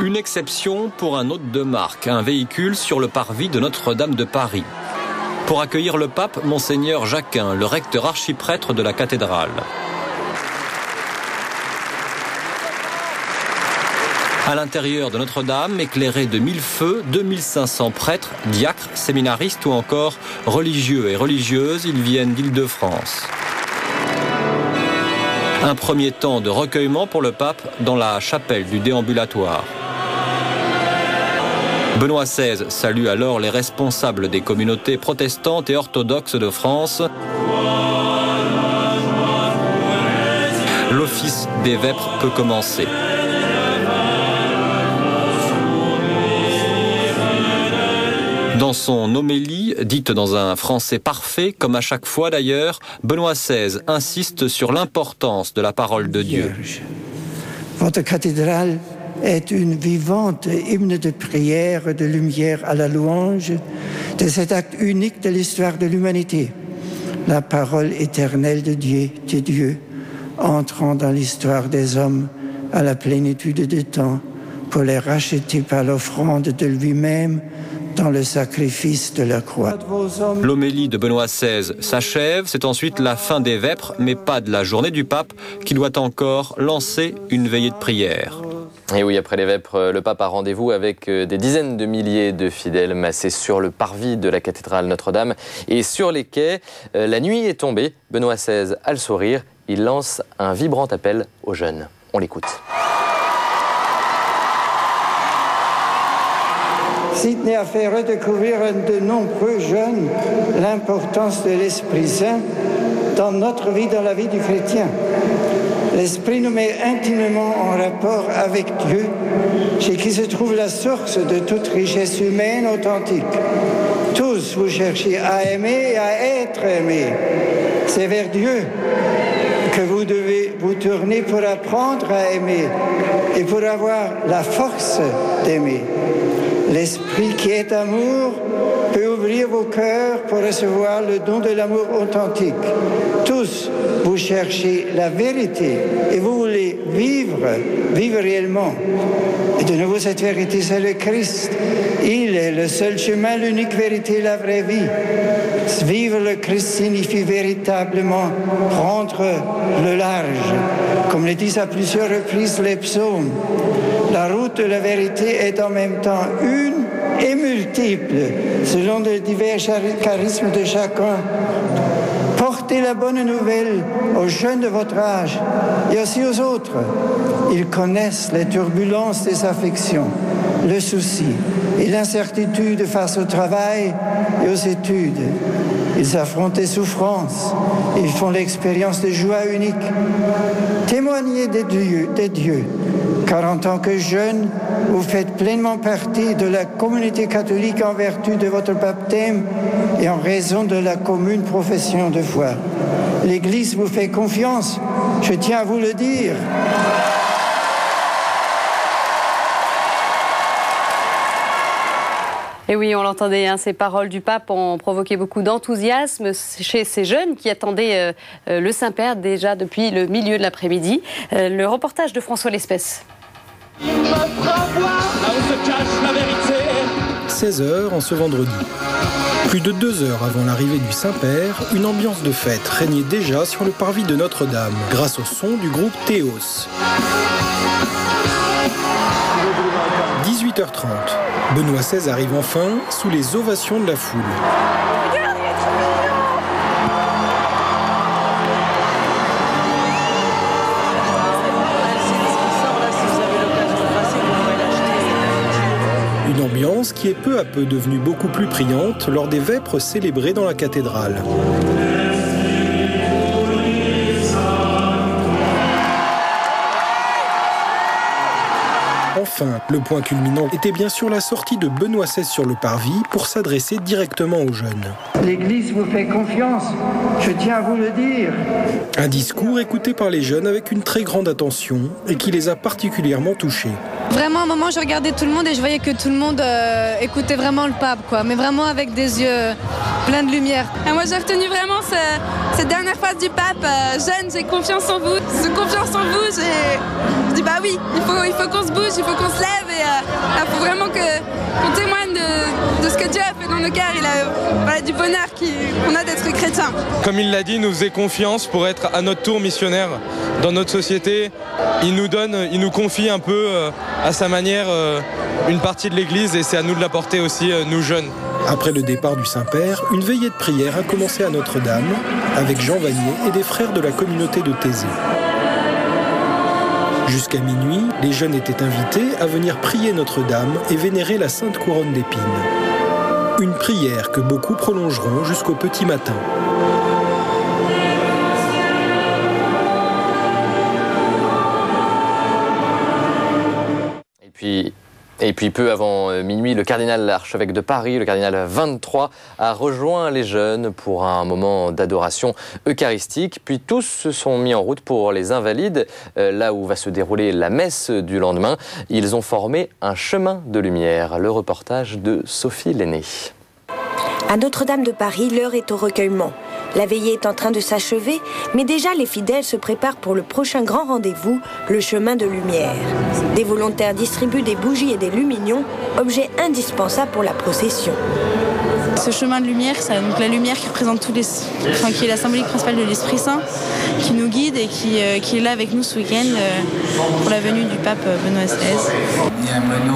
S3: Une exception pour un hôte de marque, un véhicule sur le parvis de Notre-Dame de Paris. Pour accueillir le pape, Monseigneur Jacquin, le recteur archiprêtre de la cathédrale. À l'intérieur de Notre-Dame, éclairé de 1000 feux, 2500 prêtres, diacres, séminaristes ou encore religieux et religieuses, ils viennent d'Île-de-France. Un premier temps de recueillement pour le pape dans la chapelle du déambulatoire. Benoît XVI salue alors les responsables des communautés protestantes et orthodoxes de France. L'office des vêpres peut commencer. Dans son homélie, dite dans un français parfait, comme à chaque fois d'ailleurs, Benoît XVI insiste sur l'importance de la parole de Dieu.
S6: Votre cathédrale est une vivante hymne de prière, de lumière à la louange de cet acte unique de l'histoire de l'humanité. La parole éternelle de Dieu, entrant dans l'histoire des hommes à la plénitude des temps pour les racheter par l'offrande de lui-même dans le sacrifice de la croix.
S3: L'homélie de Benoît XVI s'achève, c'est ensuite la fin des vêpres, mais pas de la journée du pape, qui doit encore lancer une veillée de prière.
S2: Et oui, après les vêpres, le pape a rendez-vous avec des dizaines de milliers de fidèles massés sur le parvis de la cathédrale Notre-Dame et sur les quais. La nuit est tombée, Benoît XVI a le sourire, il lance un vibrant appel aux jeunes. On l'écoute.
S6: Sydney a fait redécouvrir à de nombreux jeunes l'importance de l'Esprit Saint dans notre vie, dans la vie du chrétien. L'Esprit nous met intimement en rapport avec Dieu, chez qui se trouve la source de toute richesse humaine authentique. Tous, vous cherchez à aimer et à être aimés. C'est vers Dieu que vous devez vous tourner pour apprendre à aimer et pour avoir la force d'aimer. L'Esprit qui est amour peut ouvrir vos cœurs pour recevoir le don de l'amour authentique. Tous, vous cherchez la vérité et vous voulez vivre réellement. Et de nouveau, cette vérité, c'est le Christ. Il est le seul chemin, l'unique vérité, la vraie vie. Vivre le Christ signifie véritablement prendre le large. Comme le disent à plusieurs reprises les psaumes, la route de la vérité est en même temps une et multiple, selon les divers charismes de chacun. Portez la bonne nouvelle aux jeunes de votre âge et aussi aux autres. Ils connaissent les turbulences des affections, le souci et l'incertitude face au travail et aux études. Ils affrontent les souffrances, ils font l'expérience de joie unique. Témoignez des dieux, car en tant que jeunes, vous faites pleinement partie de la communauté catholique en vertu de votre baptême et en raison de la commune profession de foi. L'Église vous fait confiance, je tiens à vous le dire.
S1: Et oui, on l'entendait, ces paroles du pape ont provoqué beaucoup d'enthousiasme chez ces jeunes qui attendaient le Saint-Père déjà depuis le milieu de l'après-midi. Le reportage de François Lespès.
S4: 16h en ce vendredi. Plus de 2 heures avant l'arrivée du Saint-Père, une ambiance de fête régnait déjà sur le parvis de Notre-Dame, grâce au son du groupe Théos. 18h30. Benoît XVI arrive enfin sous les ovations de la foule. Une ambiance qui est peu à peu devenue beaucoup plus priante lors des vêpres célébrées dans la cathédrale. Enfin, le point culminant était bien sûr la sortie de Benoît XVI sur le parvis pour s'adresser directement aux jeunes.
S6: L'Église vous fait confiance, je tiens à vous le dire.
S4: Un discours écouté par les jeunes avec une très grande attention et qui les a particulièrement touchés.
S23: Vraiment, à un moment, je regardais tout le monde et je voyais que tout le monde écoutait vraiment le pape, quoi. Mais vraiment avec des yeux pleins de lumière.
S24: Et moi, j'ai retenu vraiment
S23: cette dernière phase du pape, jeunes, j'ai confiance en vous. J'ai confiance en vous, je dis bah oui, il faut qu'on se bouge, il faut qu'on se lève et il faut vraiment qu'on témoigne de ce que Dieu a fait dans nos cœurs. Il a du bonheur qu'on a d'être chrétien.
S5: Comme il l'a dit, il nous faisait confiance pour être à notre tour missionnaire dans notre société. Il nous confie un peu à sa manière une partie de l'Église et c'est à nous de l'apporter aussi, nous jeunes.
S4: Après le départ du Saint-Père, une veillée de prière a commencé à Notre-Dame avec Jean Vanier et des frères de la communauté de Thésée. Jusqu'à minuit, les jeunes étaient invités à venir prier Notre-Dame et vénérer la Sainte Couronne d'Épines. Une prière que beaucoup prolongeront jusqu'au petit matin.
S2: Et puis peu avant minuit, le cardinal archevêque de Paris, le cardinal 23, a rejoint les jeunes pour un moment d'adoration eucharistique. Puis tous se sont mis en route pour les Invalides, là où va se dérouler la messe du lendemain. Ils ont formé un chemin de lumière. Le reportage de Sophie Lenné.
S9: À Notre-Dame de Paris, l'heure est au recueillement. La veillée est en train de s'achever, mais déjà les fidèles se préparent pour le prochain grand rendez-vous, le chemin de lumière. Des volontaires distribuent des bougies et des lumignons, objets indispensables pour la procession.
S23: Ce chemin de lumière, donc la lumière qui représente qui est la symbolique principale de l'Esprit Saint, qui nous guide et qui est là avec nous ce week-end pour la venue du pape Benoît XVI.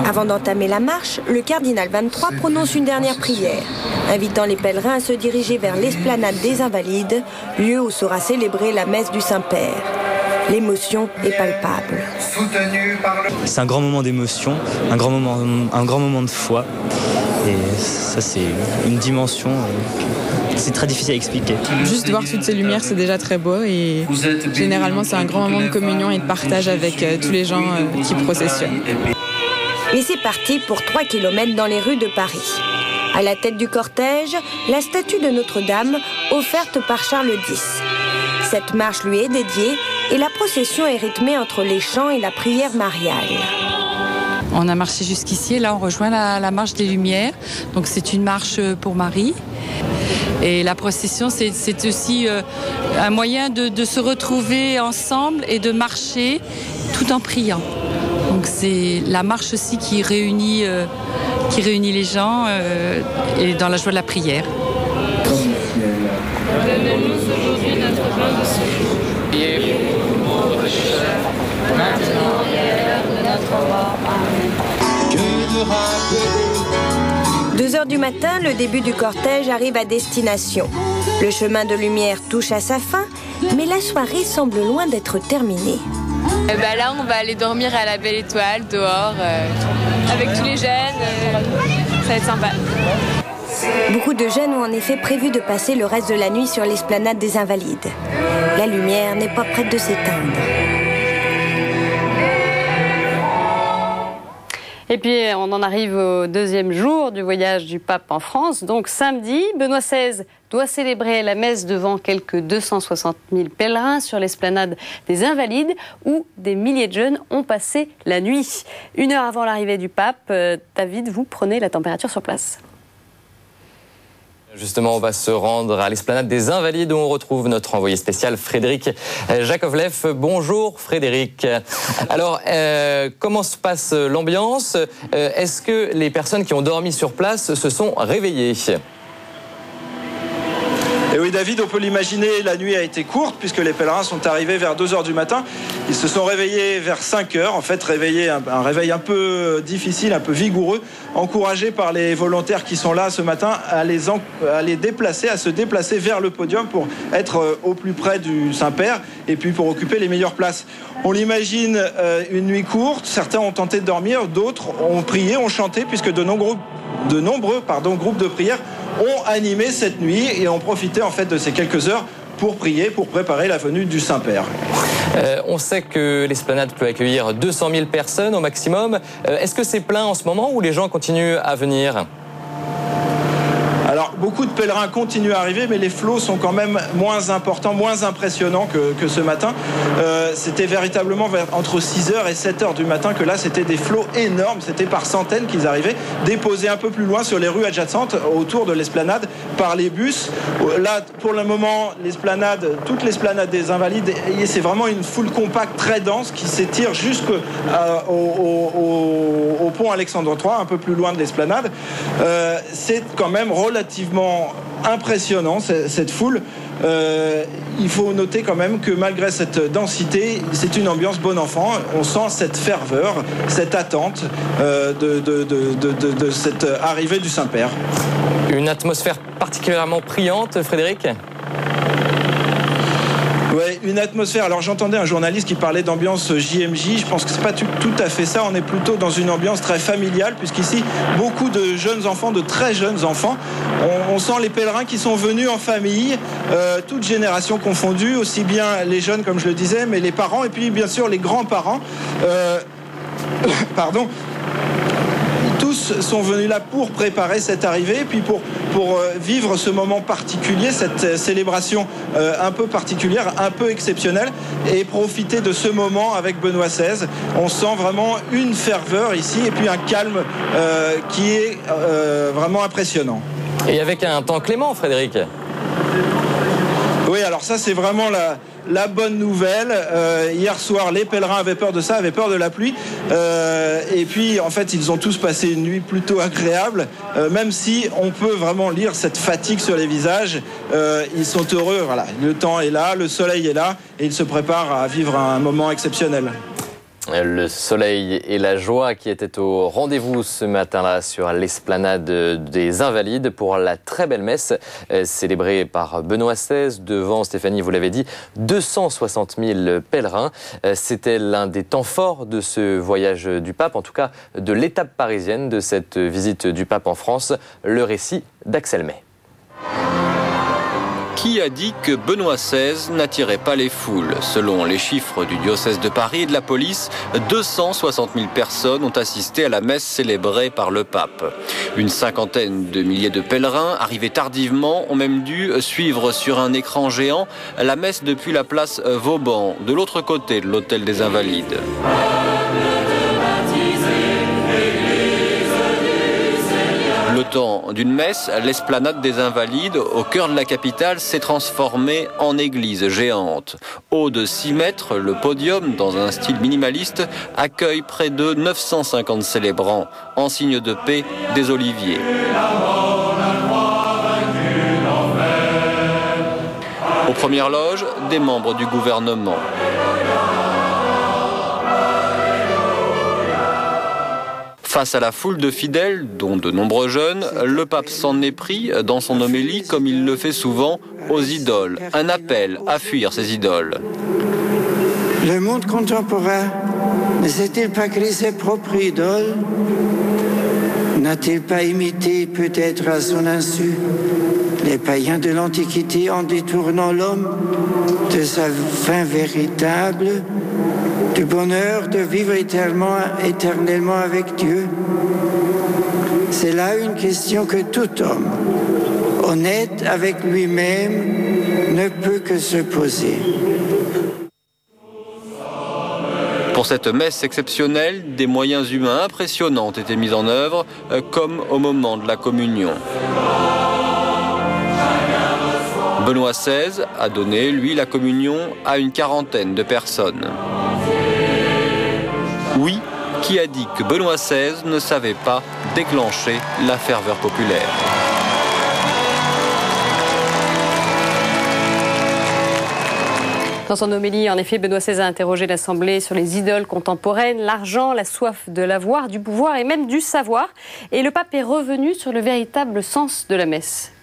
S9: Avant d'entamer la marche, le cardinal 23 prononce une dernière prière, invitant les pèlerins à se diriger vers l'esplanade des Invalides, lieu où sera célébrée la messe du Saint-Père. L'émotion est palpable.
S10: C'est un grand moment d'émotion, un grand moment de foi. Et ça, c'est une dimension, c'est très difficile à expliquer.
S23: Juste voir toutes ces lumières, c'est déjà très beau. Et généralement, c'est un grand moment de communion et de partage avec tous les gens qui processionnent.
S9: Et c'est parti pour 3 km dans les rues de Paris. À la tête du cortège, la statue de Notre-Dame, offerte par Charles X. Cette marche lui est dédiée et la procession est rythmée entre les chants et la prière mariale.
S24: On a marché jusqu'ici et là on rejoint la marche des Lumières. Donc c'est une marche pour Marie. Et la procession c'est aussi un moyen de se retrouver ensemble et de marcher tout en priant. Donc c'est la marche aussi qui réunit les gens et dans la joie de la prière.
S23: Donnez-nous aujourd'hui notre pain de ce jour. Maintenant et à l'heure de notre mort. Amen.
S9: 2 heures du matin, le début du cortège arrive à destination. Le chemin de lumière touche à sa fin, mais la soirée semble loin d'être terminée.
S23: Là, on va aller dormir à la Belle Étoile, dehors, avec tous les jeunes. Ça va être sympa.
S9: Beaucoup de jeunes ont en effet prévu de passer le reste de la nuit sur l'esplanade des Invalides. La lumière n'est pas prête de s'éteindre.
S1: Et puis, on en arrive au 2e jour du voyage du pape en France. Donc, samedi, Benoît XVI doit célébrer la messe devant quelques 260 000 pèlerins sur l'esplanade des Invalides où des milliers de jeunes ont passé la nuit. 1 heure avant l'arrivée du pape, David, vous prenez la température sur place.
S2: Justement, on va se rendre à l'esplanade des Invalides où on retrouve notre envoyé spécial Frédéric Jakovlev. Bonjour Frédéric. Alors, comment se passe l'ambiance? Est-ce que les personnes qui ont dormi sur place se sont réveillées?
S25: Et oui David, on peut l'imaginer, la nuit a été courte puisque les pèlerins sont arrivés vers 2 h du matin. Ils se sont réveillés vers 5 h, en fait un réveil un peu difficile, un peu vigoureux, encouragés par les volontaires qui sont là ce matin à se déplacer vers le podium pour être au plus près du Saint-Père et puis pour occuper les meilleures places. On l'imagine, une nuit courte, certains ont tenté de dormir, d'autres ont prié, ont chanté puisque de nombreux groupes de prière ont animé cette nuit et ont profité en fait de ces quelques heures pour prier, pour préparer la venue du Saint-Père.
S2: On sait que l'esplanade peut accueillir 200 000 personnes au maximum. Est-ce que c'est plein en ce moment ou les gens continuent à venir ?
S25: Alors, beaucoup de pèlerins continuent à arriver, mais les flots sont quand même moins importants, moins impressionnants que ce matin. C'était véritablement entre 6h et 7h du matin que là, c'était des flots énormes. C'était par centaines qu'ils arrivaient, déposés un peu plus loin sur les rues adjacentes, autour de l'esplanade, par les bus. Là, pour le moment, toute l'esplanade des Invalides, c'est vraiment une foule compacte très dense qui s'étire jusqu'au pont Alexandre III, un peu plus loin de l'esplanade. C'est quand même relativement impressionnant, cette foule. Il faut noter quand même que malgré cette densité, c'est une ambiance bon enfant. On sent cette ferveur, cette attente de cette arrivée du Saint-Père.
S2: Une atmosphère particulièrement priante, Frédéric ?
S25: Ouais, une atmosphère. Alors j'entendais un journaliste qui parlait d'ambiance JMJ. Je pense que c'est pas tout à fait ça. On est plutôt dans une ambiance très familiale, puisqu'ici beaucoup de jeunes enfants, de très jeunes enfants. On sent les pèlerins qui sont venus en famille, toutes générations confondues, aussi bien les jeunes comme je le disais, mais les parents et puis bien sûr les grands-parents. Pardon. Tous sont venus là pour préparer cette arrivée, puis pour vivre ce moment particulier, cette célébration un peu particulière, un peu exceptionnelle, et profiter de ce moment avec Benoît XVI. On sent vraiment une ferveur ici, et puis un calme qui est vraiment impressionnant.
S2: Et avec un temps clément, Frédéric ?
S25: Oui, alors ça c'est vraiment la bonne nouvelle. Hier soir, les pèlerins avaient peur de ça, avaient peur de la pluie. Et puis, en fait, ils ont tous passé une nuit plutôt agréable. Même si on peut vraiment lire cette fatigue sur les visages, ils sont heureux. Voilà, le temps est là, le soleil est là, et ils se préparent à vivre un moment exceptionnel.
S2: Le soleil et la joie qui étaient au rendez-vous ce matin-là sur l'esplanade des Invalides pour la très belle messe célébrée par Benoît XVI devant, Stéphanie, vous l'avez dit, 260 000 pèlerins. C'était l'un des temps forts de ce voyage du pape, en tout cas de l'étape parisienne de cette visite du pape en France. Le récit d'Axel May.
S3: Qui a dit que Benoît XVI n'attirait pas les foules ? Selon les chiffres du diocèse de Paris et de la police, 260 000 personnes ont assisté à la messe célébrée par le pape. Une cinquantaine de milliers de pèlerins, arrivés tardivement, ont même dû suivre sur un écran géant la messe depuis la place Vauban, de l'autre côté de l'hôtel des Invalides. Le temps d'une messe, l'esplanade des Invalides, au cœur de la capitale, s'est transformée en église géante. Haut de 6 mètres, le podium, dans un style minimaliste, accueille près de 950 célébrants. En signe de paix, des oliviers. Aux premières loges, des membres du gouvernement. Face à la foule de fidèles, dont de nombreux jeunes, le pape s'en est pris, dans son homélie, comme il le fait souvent, aux idoles. Un appel à fuir ces idoles.
S6: Le monde contemporain ne s'est-il pas créé ses propres idoles? N'a-t-il pas imité, peut-être à son insu, les païens de l'Antiquité en détournant l'homme de sa fin véritable, du bonheur de vivre éternellement avec Dieu? C'est là une question que tout homme, honnête avec lui-même, ne peut que se poser.
S3: Pour cette messe exceptionnelle, des moyens humains impressionnants ont été mis en œuvre, comme au moment de la communion. Benoît XVI a donné, lui, la communion à une quarantaine de personnes. Oui, qui a dit que Benoît XVI ne savait pas déclencher la ferveur populaire?
S1: Dans son homélie, en effet, Benoît XVI a interrogé l'Assemblée sur les idoles contemporaines, l'argent, la soif de l'avoir, du pouvoir et même du savoir. Et le pape est revenu sur le véritable sens de la messe.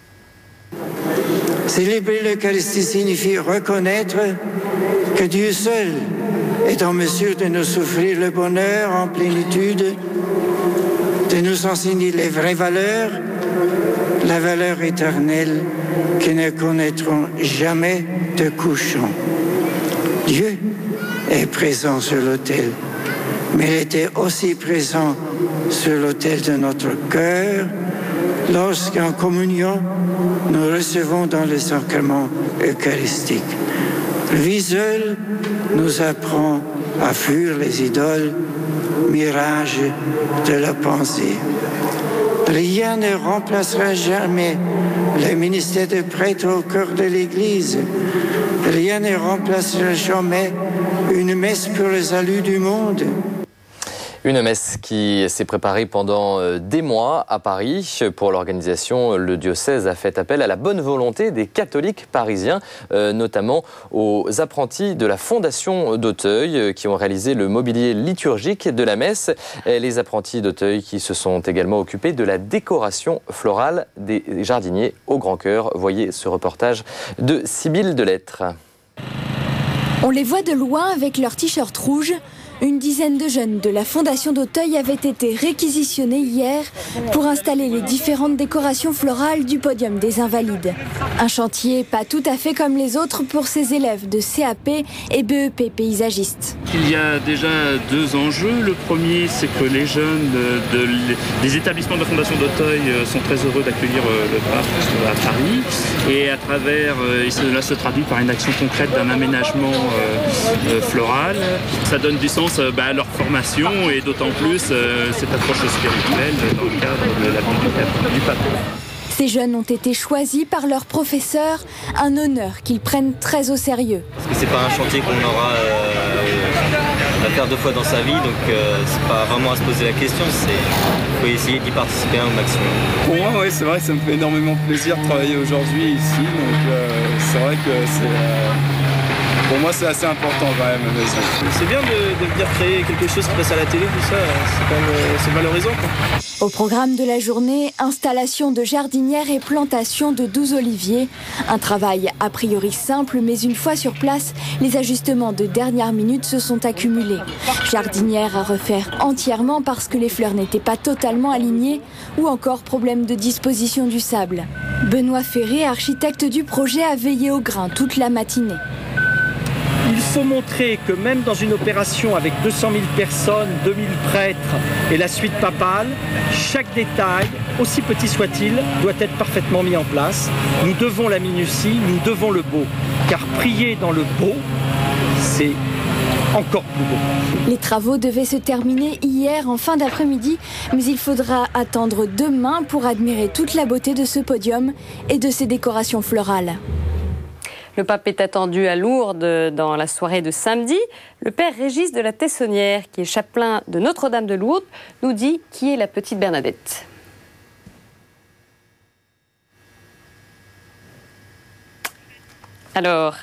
S6: Célébrer l'Eucharistie signifie reconnaître que Dieu seul est en mesure de nous offrir le bonheur en plénitude, de nous enseigner les vraies valeurs, la valeur éternelle que ne connaîtrons jamais de couchant. Dieu est présent sur l'autel, mais il était aussi présent sur l'autel de notre cœur, lorsqu'en communion, nous recevons dans les sacrements eucharistiques. Le visuel nous apprend à fuir les idoles, mirages de la pensée. Rien ne remplacera jamais le ministère de prêtre au cœur de l'Église. Rien ne remplacera jamais une messe pour le salut du monde.
S2: Une messe qui s'est préparée pendant des mois à Paris. Pour l'organisation, le diocèse a fait appel à la bonne volonté des catholiques parisiens, notamment aux apprentis de la Fondation d'Auteuil qui ont réalisé le mobilier liturgique de la messe. Les apprentis d'Auteuil qui se sont également occupés de la décoration florale des jardiniers au Grand Chœur. Voyez ce reportage de Sybille Delettre.
S7: On les voit de loin avec leur t-shirt rouge. Une dizaine de jeunes de la Fondation d'Auteuil avaient été réquisitionnés hier pour installer les différentes décorations florales du podium des Invalides. Un chantier pas tout à fait comme les autres pour ces élèves de CAP et BEP paysagistes.
S8: Il y a déjà deux enjeux. Le premier, c'est que les jeunes des établissements de la Fondation d'Auteuil sont très heureux d'accueillir le pape à Paris. Et à travers, cela se traduit par une action concrète d'un aménagement floral. Ça donne du sens à leur formation et d'autant plus cette approche spirituelle dans le cadre de la vie du pape.
S7: Ces jeunes ont été choisis par leurs professeurs, un honneur qu'ils prennent très au sérieux.
S11: Parce que c'est pas un chantier qu'on aura à faire deux fois dans sa vie, donc c'est pas vraiment à se poser la question, il faut essayer d'y participer au maximum.
S12: Pour moi, ouais, c'est vrai que ça me fait énormément plaisir de travailler aujourd'hui ici, donc c'est vrai que pour moi, c'est assez important quand même.
S11: C'est bien de venir créer quelque chose qui passe à la télé, tout ça, c'est valorisant, quoi.
S7: Au programme de la journée, installation de jardinières et plantation de 12 oliviers. Un travail a priori simple, mais une fois sur place, les ajustements de dernière minute se sont accumulés. Jardinières à refaire entièrement parce que les fleurs n'étaient pas totalement alignées, ou encore problème de disposition du sable. Benoît Ferré, architecte du projet, a veillé au grain toute la matinée.
S13: Il faut montrer que même dans une opération avec 200 000 personnes, 2000 prêtres et la suite papale, chaque détail, aussi petit soit-il, doit être parfaitement mis en place. Nous devons la minutie, nous devons le beau. Car prier dans le beau, c'est encore plus beau.
S7: Les travaux devaient se terminer hier en fin d'après-midi, mais il faudra attendre demain pour admirer toute la beauté de ce podium et de ses décorations florales.
S1: Le pape est attendu à Lourdes dans la soirée de samedi. Le père Régis de la Tessonnière, qui est chapelain de Notre-Dame de Lourdes, nous dit qui est la petite Bernadette. Alors,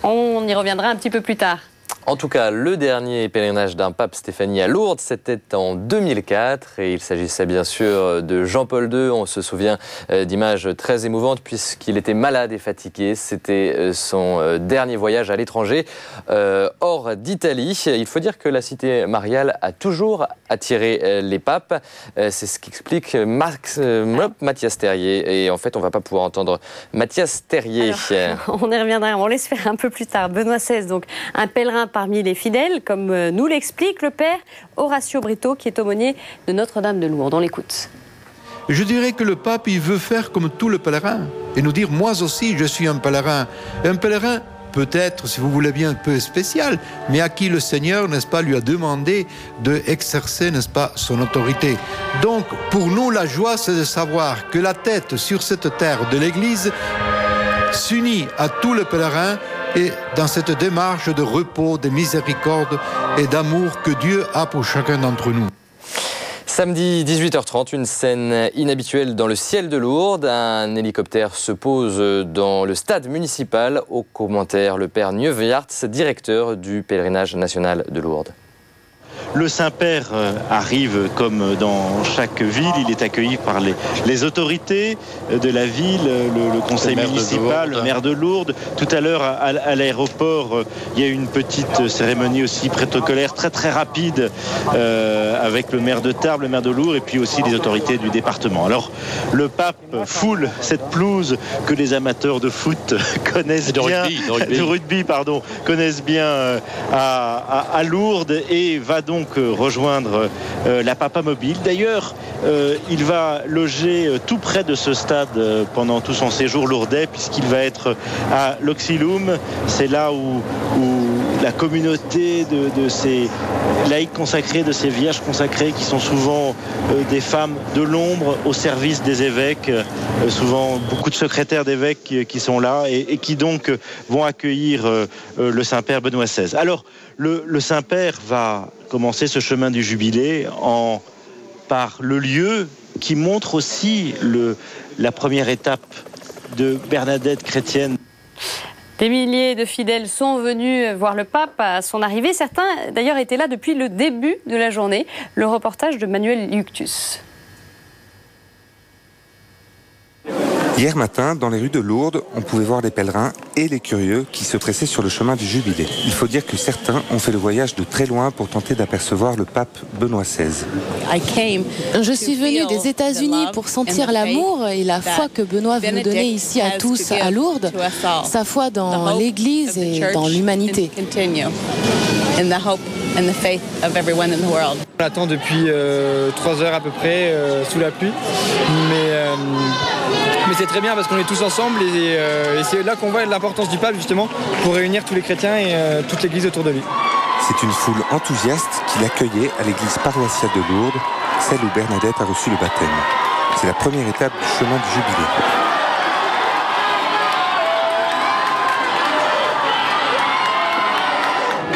S1: on y reviendra un petit peu plus tard.
S2: En tout cas, le dernier pèlerinage d'un pape Stéphanie à Lourdes, c'était en 2004 et il s'agissait bien sûr de Jean-Paul II. On se souvient d'images très émouvantes puisqu'il était malade et fatigué. C'était son dernier voyage à l'étranger, hors d'Italie. Il faut dire que la cité mariale a toujours attiré les papes. C'est ce qu'explique Mathias Terrier. Et en fait, on ne va pas pouvoir entendre Mathias Terrier.
S1: Alors, on y reviendra, on laisse faire un peu plus tard. Benoît XVI, donc un pèlerin parmi les fidèles, comme nous l'explique le père Horacio Brito, qui est aumônier de Notre-Dame de Lourdes. On l'écoute.
S26: Je dirais que le pape, il veut faire comme tous les pèlerins et nous dire, moi aussi, je suis un pèlerin. Un pèlerin, peut-être, si vous voulez bien, un peu spécial, mais à qui le Seigneur, n'est-ce pas, lui a demandé d'exercer, n'est-ce pas, son autorité. Donc, pour nous, la joie, c'est de savoir que la tête sur cette terre de l'Église s'unit à tous les pèlerins et dans cette démarche de repos, de miséricorde et d'amour que Dieu a pour chacun d'entre nous.
S2: Samedi 18h30, une scène inhabituelle dans le ciel de Lourdes. Un hélicoptère se pose dans le stade municipal. Au commentaire, le père Nieuwejaerts, directeur du pèlerinage national de Lourdes.
S27: Le Saint-Père arrive comme dans chaque ville, il est accueilli par les autorités de la ville, le conseil municipal, le maire de Lourdes. Tout à l'heure à l'aéroport, il y a eu une petite cérémonie aussi protocolaire très très rapide avec le maire de Tarbes, le maire de Lourdes et puis aussi les autorités du département. Alors le pape foule cette pelouse que les amateurs de foot connaissent bien, de rugby, connaissent bien à Lourdes et va donc donc rejoindre la Papa Mobile. D'ailleurs, il va loger tout près de ce stade pendant tout son séjour lourdais, puisqu'il va être à l'Auxilium. C'est là où la communauté de ces laïcs consacrés, de ces vierges consacrées, qui sont souvent des femmes de l'ombre au service des évêques, souvent beaucoup de secrétaires d'évêques qui sont là et qui donc vont accueillir le Saint-Père Benoît XVI. Alors, le Saint-Père va commencer ce chemin du Jubilé par le lieu qui montre aussi la première étape de Bernadette chrétienne.
S1: Des milliers de fidèles sont venus voir le pape à son arrivée. Certains, d'ailleurs, étaient là depuis le début de la journée. Le reportage de Manuel Luctus.
S14: Hier matin, dans les rues de Lourdes, on pouvait voir les pèlerins et les curieux qui se pressaient sur le chemin du Jubilé. Il faut dire que certains ont fait le voyage de très loin pour tenter d'apercevoir le pape Benoît XVI.
S15: Je suis venue des États-Unis pour sentir l'amour et la foi que Benoît veut nous donner ici à tous à Lourdes, sa foi dans l'Église et dans l'humanité.
S16: On attend depuis 3 heures à peu près, sous la pluie, mais c'est très bien parce qu'on est tous ensemble et c'est là qu'on voit l'importance du pape justement pour réunir tous les chrétiens et toute l'église autour de lui.
S14: C'est une foule enthousiaste qui l'accueillait à l'église paroissiale de Lourdes, celle où Bernadette a reçu le baptême. C'est la première étape du chemin du Jubilé.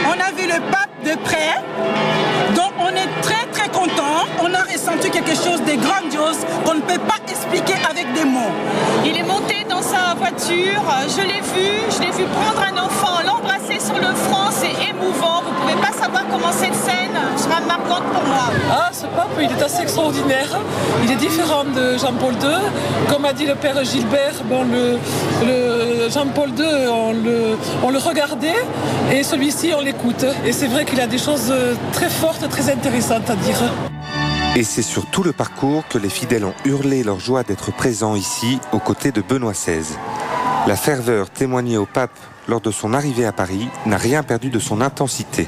S17: On a vu le pape de près, donc on est très très content. On a ressenti quelque chose de grandiose qu'on ne peut pas expliquer avec des mots.
S18: Il est monté dans sa voiture, je l'ai vu prendre un enfant, l'embrasser sur le front, c'est émouvant. Vous ne pouvez pas savoir comment cette scène sera marquante pour moi.
S19: Ah, ce pape, il est assez extraordinaire. Il est différent de Jean-Paul II. Comme a dit le père Gilbert, le Jean-Paul II, on le regardait et celui-ci, on l'écoute. Et c'est vrai qu'il a des choses très fortes, très intéressantes à dire.
S14: Et c'est sur tout le parcours que les fidèles ont hurlé leur joie d'être présents ici, aux côtés de Benoît XVI. La ferveur témoignée au pape lors de son arrivée à Paris n'a rien perdu de son intensité.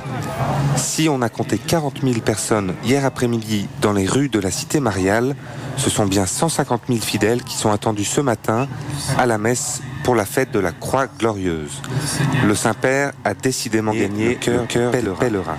S14: Si on a compté 40 000 personnes hier après-midi dans les rues de la Cité Mariale, ce sont bien 150 000 fidèles qui sont attendus ce matin à la messe pour la fête de la Croix Glorieuse. Le Saint-Père a décidément gagné le cœur pèlerin.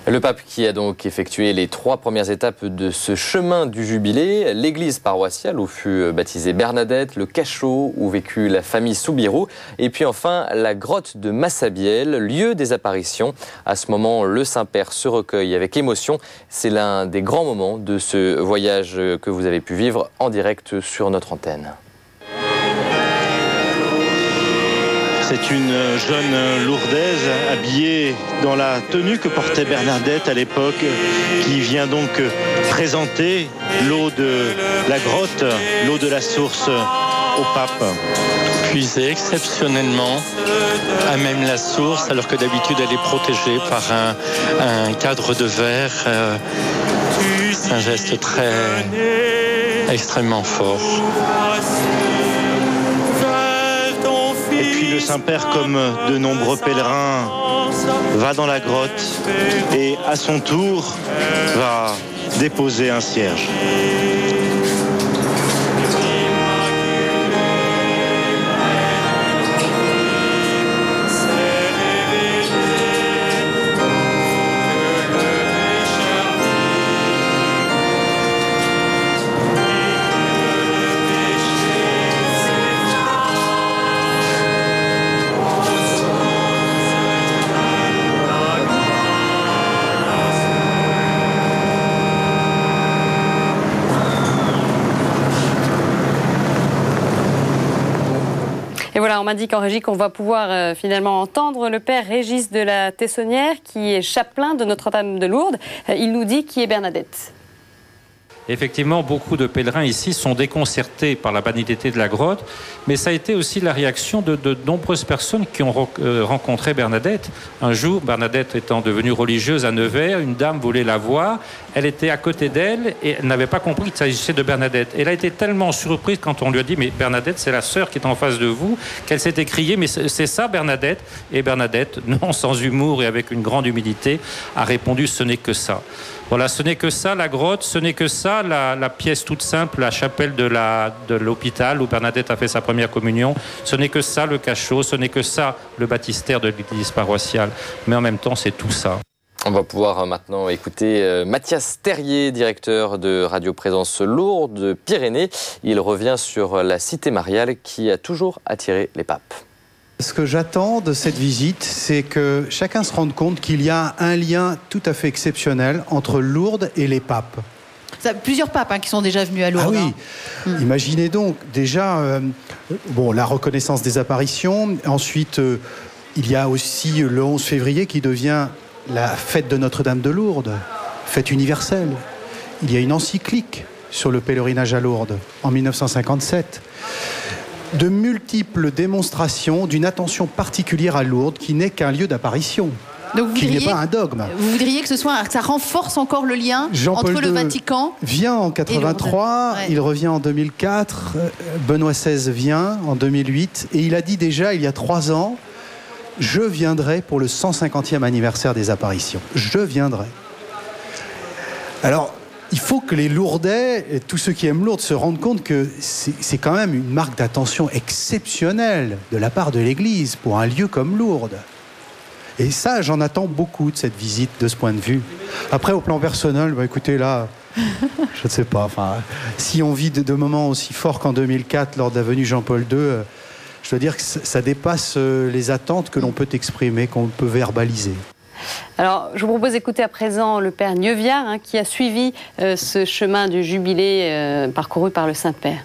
S2: Le pape qui a donc effectué les 3 premières étapes de ce chemin du Jubilé, l'église paroissiale où fut baptisée Bernadette, le cachot où vécut la famille Soubirous, et puis enfin la grotte de Massabielle, lieu des apparitions. À ce moment, le Saint-Père se recueille avec émotion. C'est l'un des grands moments de ce voyage que vous avez pu vivre en direct sur notre antenne.
S27: C'est une jeune lourdaise habillée dans la tenue que portait Bernadette à l'époque, qui vient donc présenter l'eau de la grotte, l'eau de la source au pape.
S20: Puisée exceptionnellement à même la source, alors que d'habitude elle est protégée par un cadre de verre. C'est un geste extrêmement fort.
S27: Et puis le Saint-Père, comme de nombreux pèlerins, va dans la grotte et à son tour va déposer un cierge.
S1: Et voilà, on m'indique en régie qu'on va pouvoir finalement entendre le père Régis de la Tessonnière, qui est chapelain de Notre-Dame de Lourdes. Il nous dit qui est Bernadette.
S4: Effectivement, beaucoup de pèlerins ici sont déconcertés par la banalité de la grotte, mais ça a été aussi la réaction de nombreuses personnes qui ont rencontré Bernadette. Un jour, Bernadette étant devenue religieuse à Nevers, une dame voulait la voir, elle était à côté d'elle et elle n'avait pas compris qu'il s'agissait de Bernadette. Elle a été tellement surprise quand on lui a dit « mais Bernadette, c'est la sœur qui est en face de vous », qu'elle s'est écriée « mais c'est ça Bernadette ?» Et Bernadette, non sans humour et avec une grande humilité, a répondu « ce n'est que ça ». Voilà, ce n'est que ça, la grotte, ce n'est que ça, la pièce toute simple, la chapelle de l'hôpital où Bernadette a fait sa première communion. Ce n'est que ça, le cachot, ce n'est que ça, le baptistère de l'église paroissiale. Mais en même temps, c'est tout ça.
S2: On va pouvoir maintenant écouter Mathias Terrier, directeur de Radio Présence Lourdes Pyrénées. Il revient sur la cité mariale qui a toujours attiré les papes.
S5: Ce que j'attends de cette visite, c'est que chacun se rende compte qu'il y a un lien tout à fait exceptionnel entre Lourdes et les papes.
S10: Plusieurs papes qui sont déjà venus à Lourdes.
S5: Ah oui, imaginez donc déjà la reconnaissance des apparitions. Ensuite, il y a aussi le 11 février qui devient la fête de Notre-Dame de Lourdes, fête universelle. Il y a une encyclique sur le pèlerinage à Lourdes en 1957. De multiples démonstrations d'une attention particulière à Lourdes qui n'est qu'un lieu d'apparition, qui n'est pas un dogme.
S10: Vous voudriez que ça renforce encore le lien entre le Vatican
S5: vient en 83, il revient en 2004, Benoît XVI vient en 2008 et il a dit déjà il y a 3 ans, je viendrai pour le 150e anniversaire des apparitions. Je viendrai. Alors, il faut que les Lourdais, et tous ceux qui aiment Lourdes, se rendent compte que c'est quand même une marque d'attention exceptionnelle de la part de l'Église pour un lieu comme Lourdes. Et ça, j'en attends beaucoup de cette visite, de ce point de vue. Après, au plan personnel, écoutez, là, je ne sais pas. Enfin, si on vit de moments aussi forts qu'en 2004, lors de la venue Jean-Paul II, je dois dire que ça dépasse les attentes que l'on peut exprimer, qu'on peut verbaliser.
S1: Alors, je vous propose d'écouter à présent le père Neuviard, qui a suivi ce chemin du jubilé parcouru par le Saint-Père.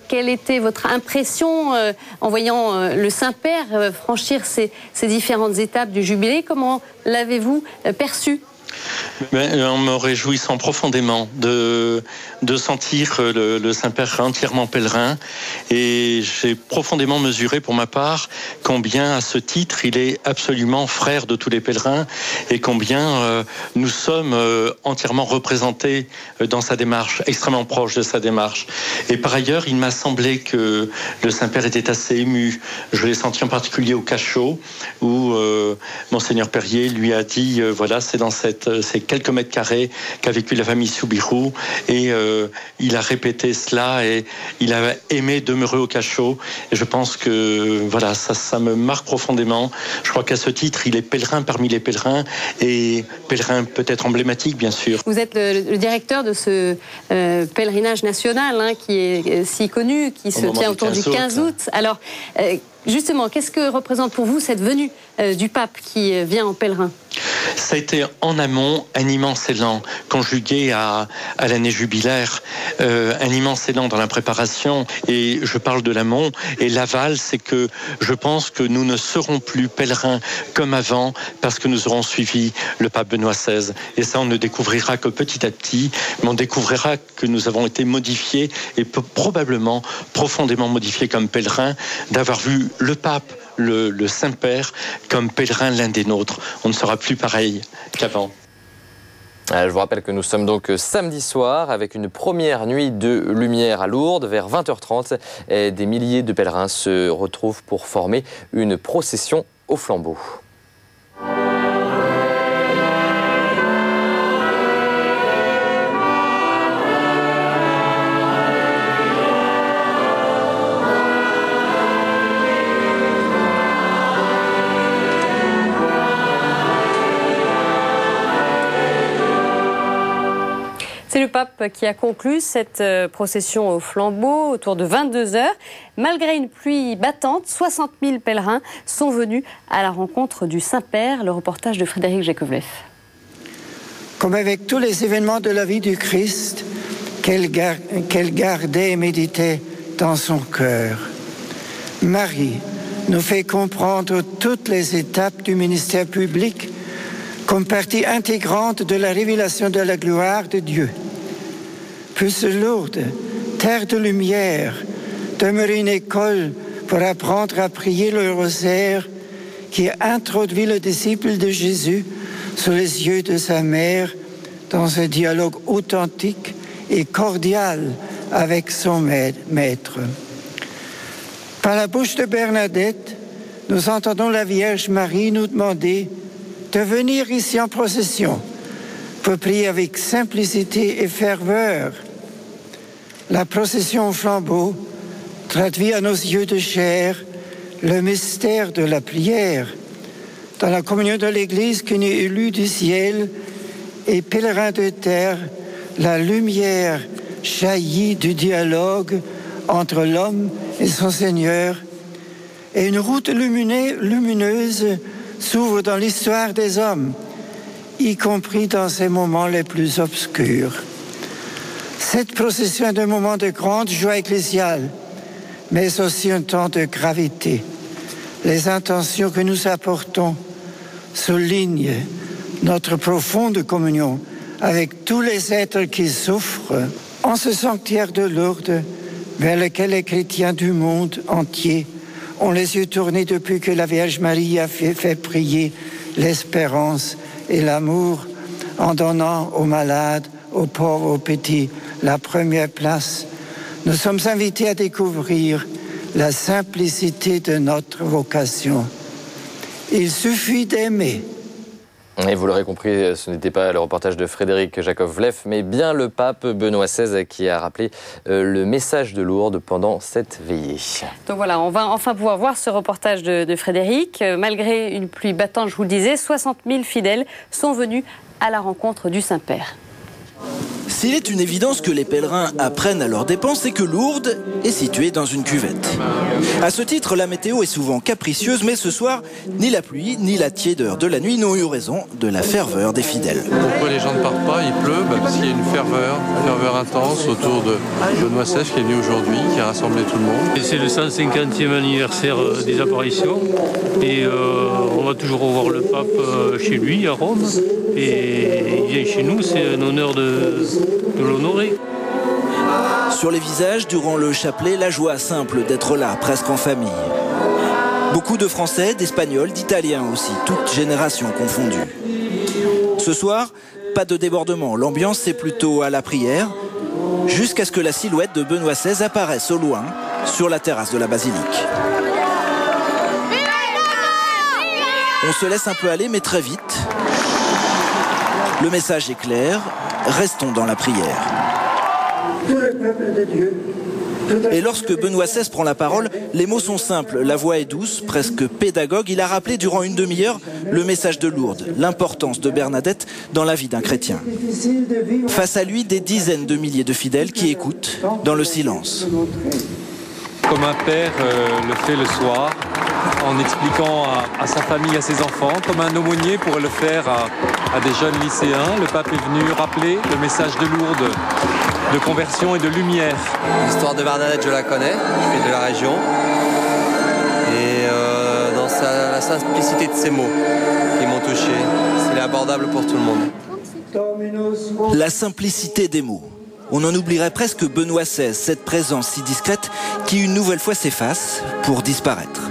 S1: Quelle était votre impression en voyant le Saint-Père franchir ces différentes étapes du jubilé? Comment l'avez-vous perçu?
S20: En me réjouissant profondément de sentir le Saint-Père entièrement pèlerin, et j'ai profondément mesuré pour ma part combien à ce titre il est absolument frère de tous les pèlerins et combien nous sommes entièrement représentés dans sa démarche, extrêmement proche de sa démarche. Et par ailleurs, il m'a semblé que le Saint-Père était assez ému. Je l'ai senti en particulier au cachot où Monseigneur Perrier lui a dit voilà, c'est dans ces quelques mètres carrés qu'a vécu la famille Soubirous, et il a répété cela et il a aimé demeurer au cachot, et je pense que voilà, ça me marque profondément. Je crois qu'à ce titre il est pèlerin parmi les pèlerins, et pèlerin peut-être emblématique bien sûr.
S1: Vous êtes le directeur de ce pèlerinage national qui est si connu, qui se tient autour du 15 août. Alors justement, qu'est-ce que représente pour vous cette venue du pape qui vient en pèlerin?
S20: Ça a été en amont un immense élan, conjugué à l'année jubilaire, un immense élan dans la préparation, et je parle de l'amont, et l'aval, c'est que je pense que nous ne serons plus pèlerins comme avant, parce que nous aurons suivi le pape Benoît XVI, et ça on ne découvrira que petit à petit, mais on découvrira que nous avons été modifiés, et probablement profondément modifiés comme pèlerins, d'avoir vu le pape, le Saint-Père, comme pèlerin l'un des nôtres. On ne sera plus pareil qu'avant.
S2: Je vous rappelle que nous sommes donc samedi soir avec une première nuit de lumière à Lourdes. Vers 20h30, des milliers de pèlerins se retrouvent pour former une procession au flambeau.
S1: C'est le pape qui a conclu cette procession au flambeau autour de 22h. Malgré une pluie battante, 60 000 pèlerins sont venus à la rencontre du Saint-Père. Le reportage de Frédéric Jakovlev.
S6: Comme avec tous les événements de la vie du Christ, qu'elle gardait et méditait dans son cœur. Marie nous fait comprendre toutes les étapes du ministère public comme partie intégrante de la révélation de la gloire de Dieu. puisse Lourdes, terre de lumière, demeurer une école pour apprendre à prier le rosaire qui introduit le disciple de Jésus sous les yeux de sa mère dans un dialogue authentique et cordial avec son maître. Par la bouche de Bernadette, nous entendons la Vierge Marie nous demander de venir ici en procession pour prier avec simplicité et ferveur. La procession au flambeau traduit à nos yeux de chair le mystère de la prière. Dans la communion de l'Église qui n'est élue du ciel et pèlerin de terre, la lumière jaillit du dialogue entre l'homme et son Seigneur, et une route lumineuse s'ouvre dans l'histoire des hommes, y compris dans ces moments les plus obscurs. Cette procession est un moment de grande joie ecclésiale, mais aussi un temps de gravité. Les intentions que nous apportons soulignent notre profonde communion avec tous les êtres qui souffrent. En ce sanctuaire de Lourdes, vers lequel les chrétiens du monde entier ont les yeux tournés depuis que la Vierge Marie a fait prier l'espérance et l'amour, en donnant aux malades, aux pauvres, aux petits la première place, nous sommes invités à découvrir la simplicité de notre vocation. Il suffit d'aimer.
S2: Et vous l'aurez compris, ce n'était pas le reportage de Frédéric Jacob-Vleff, mais bien le pape Benoît XVI qui a rappelé le message de Lourdes pendant cette veillée.
S1: Donc voilà, on va enfin pouvoir voir ce reportage de Frédéric. Malgré une pluie battante, je vous le disais, 60 000 fidèles sont venus à la rencontre du Saint-Père.
S3: S'il est une évidence que les pèlerins apprennent à leurs dépens, c'est que Lourdes est située dans une cuvette. À ce titre, la météo est souvent capricieuse, mais ce soir, ni la pluie, ni la tiédeur de la nuit n'ont eu raison de la ferveur des fidèles.
S9: Pourquoi les gens ne partent pas? Il pleut, parce qu'il y a une ferveur intense autour de Benoît XVI qui est venu aujourd'hui, qui a rassemblé tout le monde.
S21: C'est le 150e anniversaire des apparitions et on va toujours revoir le pape chez lui à Rome et il vient chez nous, c'est un honneur de l'honorer.
S3: Sur les visages, durant le chapelet, la joie simple d'être là, presque en famille. Beaucoup de Français, d'Espagnols, d'Italiens aussi, toutes générations confondues. Ce soir, pas de débordement, l'ambiance est plutôt à la prière, jusqu'à ce que la silhouette de Benoît XVI apparaisse au loin, sur la terrasse de la basilique. On se laisse un peu aller, mais très vite. Le message est clair, restons dans la prière. Et lorsque Benoît XVI prend la parole, les mots sont simples, la voix est douce, presque pédagogue. Il a rappelé durant une demi-heure le message de Lourdes, l'importance de Bernadette dans la vie d'un chrétien. Face à lui, des dizaines de milliers de fidèles qui écoutent dans le silence.
S9: Comme un père le fait le soir, en expliquant à sa famille, à ses enfants, comme un aumônier pourrait le faire à des jeunes lycéens. Le pape est venu rappeler le message de Lourdes, de conversion et de lumière.
S22: L'histoire de Bernadette, je la connais, je suis de la région. Et dans la simplicité de ses mots qui m'ont touché, c'est abordable pour tout le monde.
S3: La simplicité des mots. On en oublierait presque Benoît XVI, cette présence si discrète qui une nouvelle fois s'efface pour disparaître.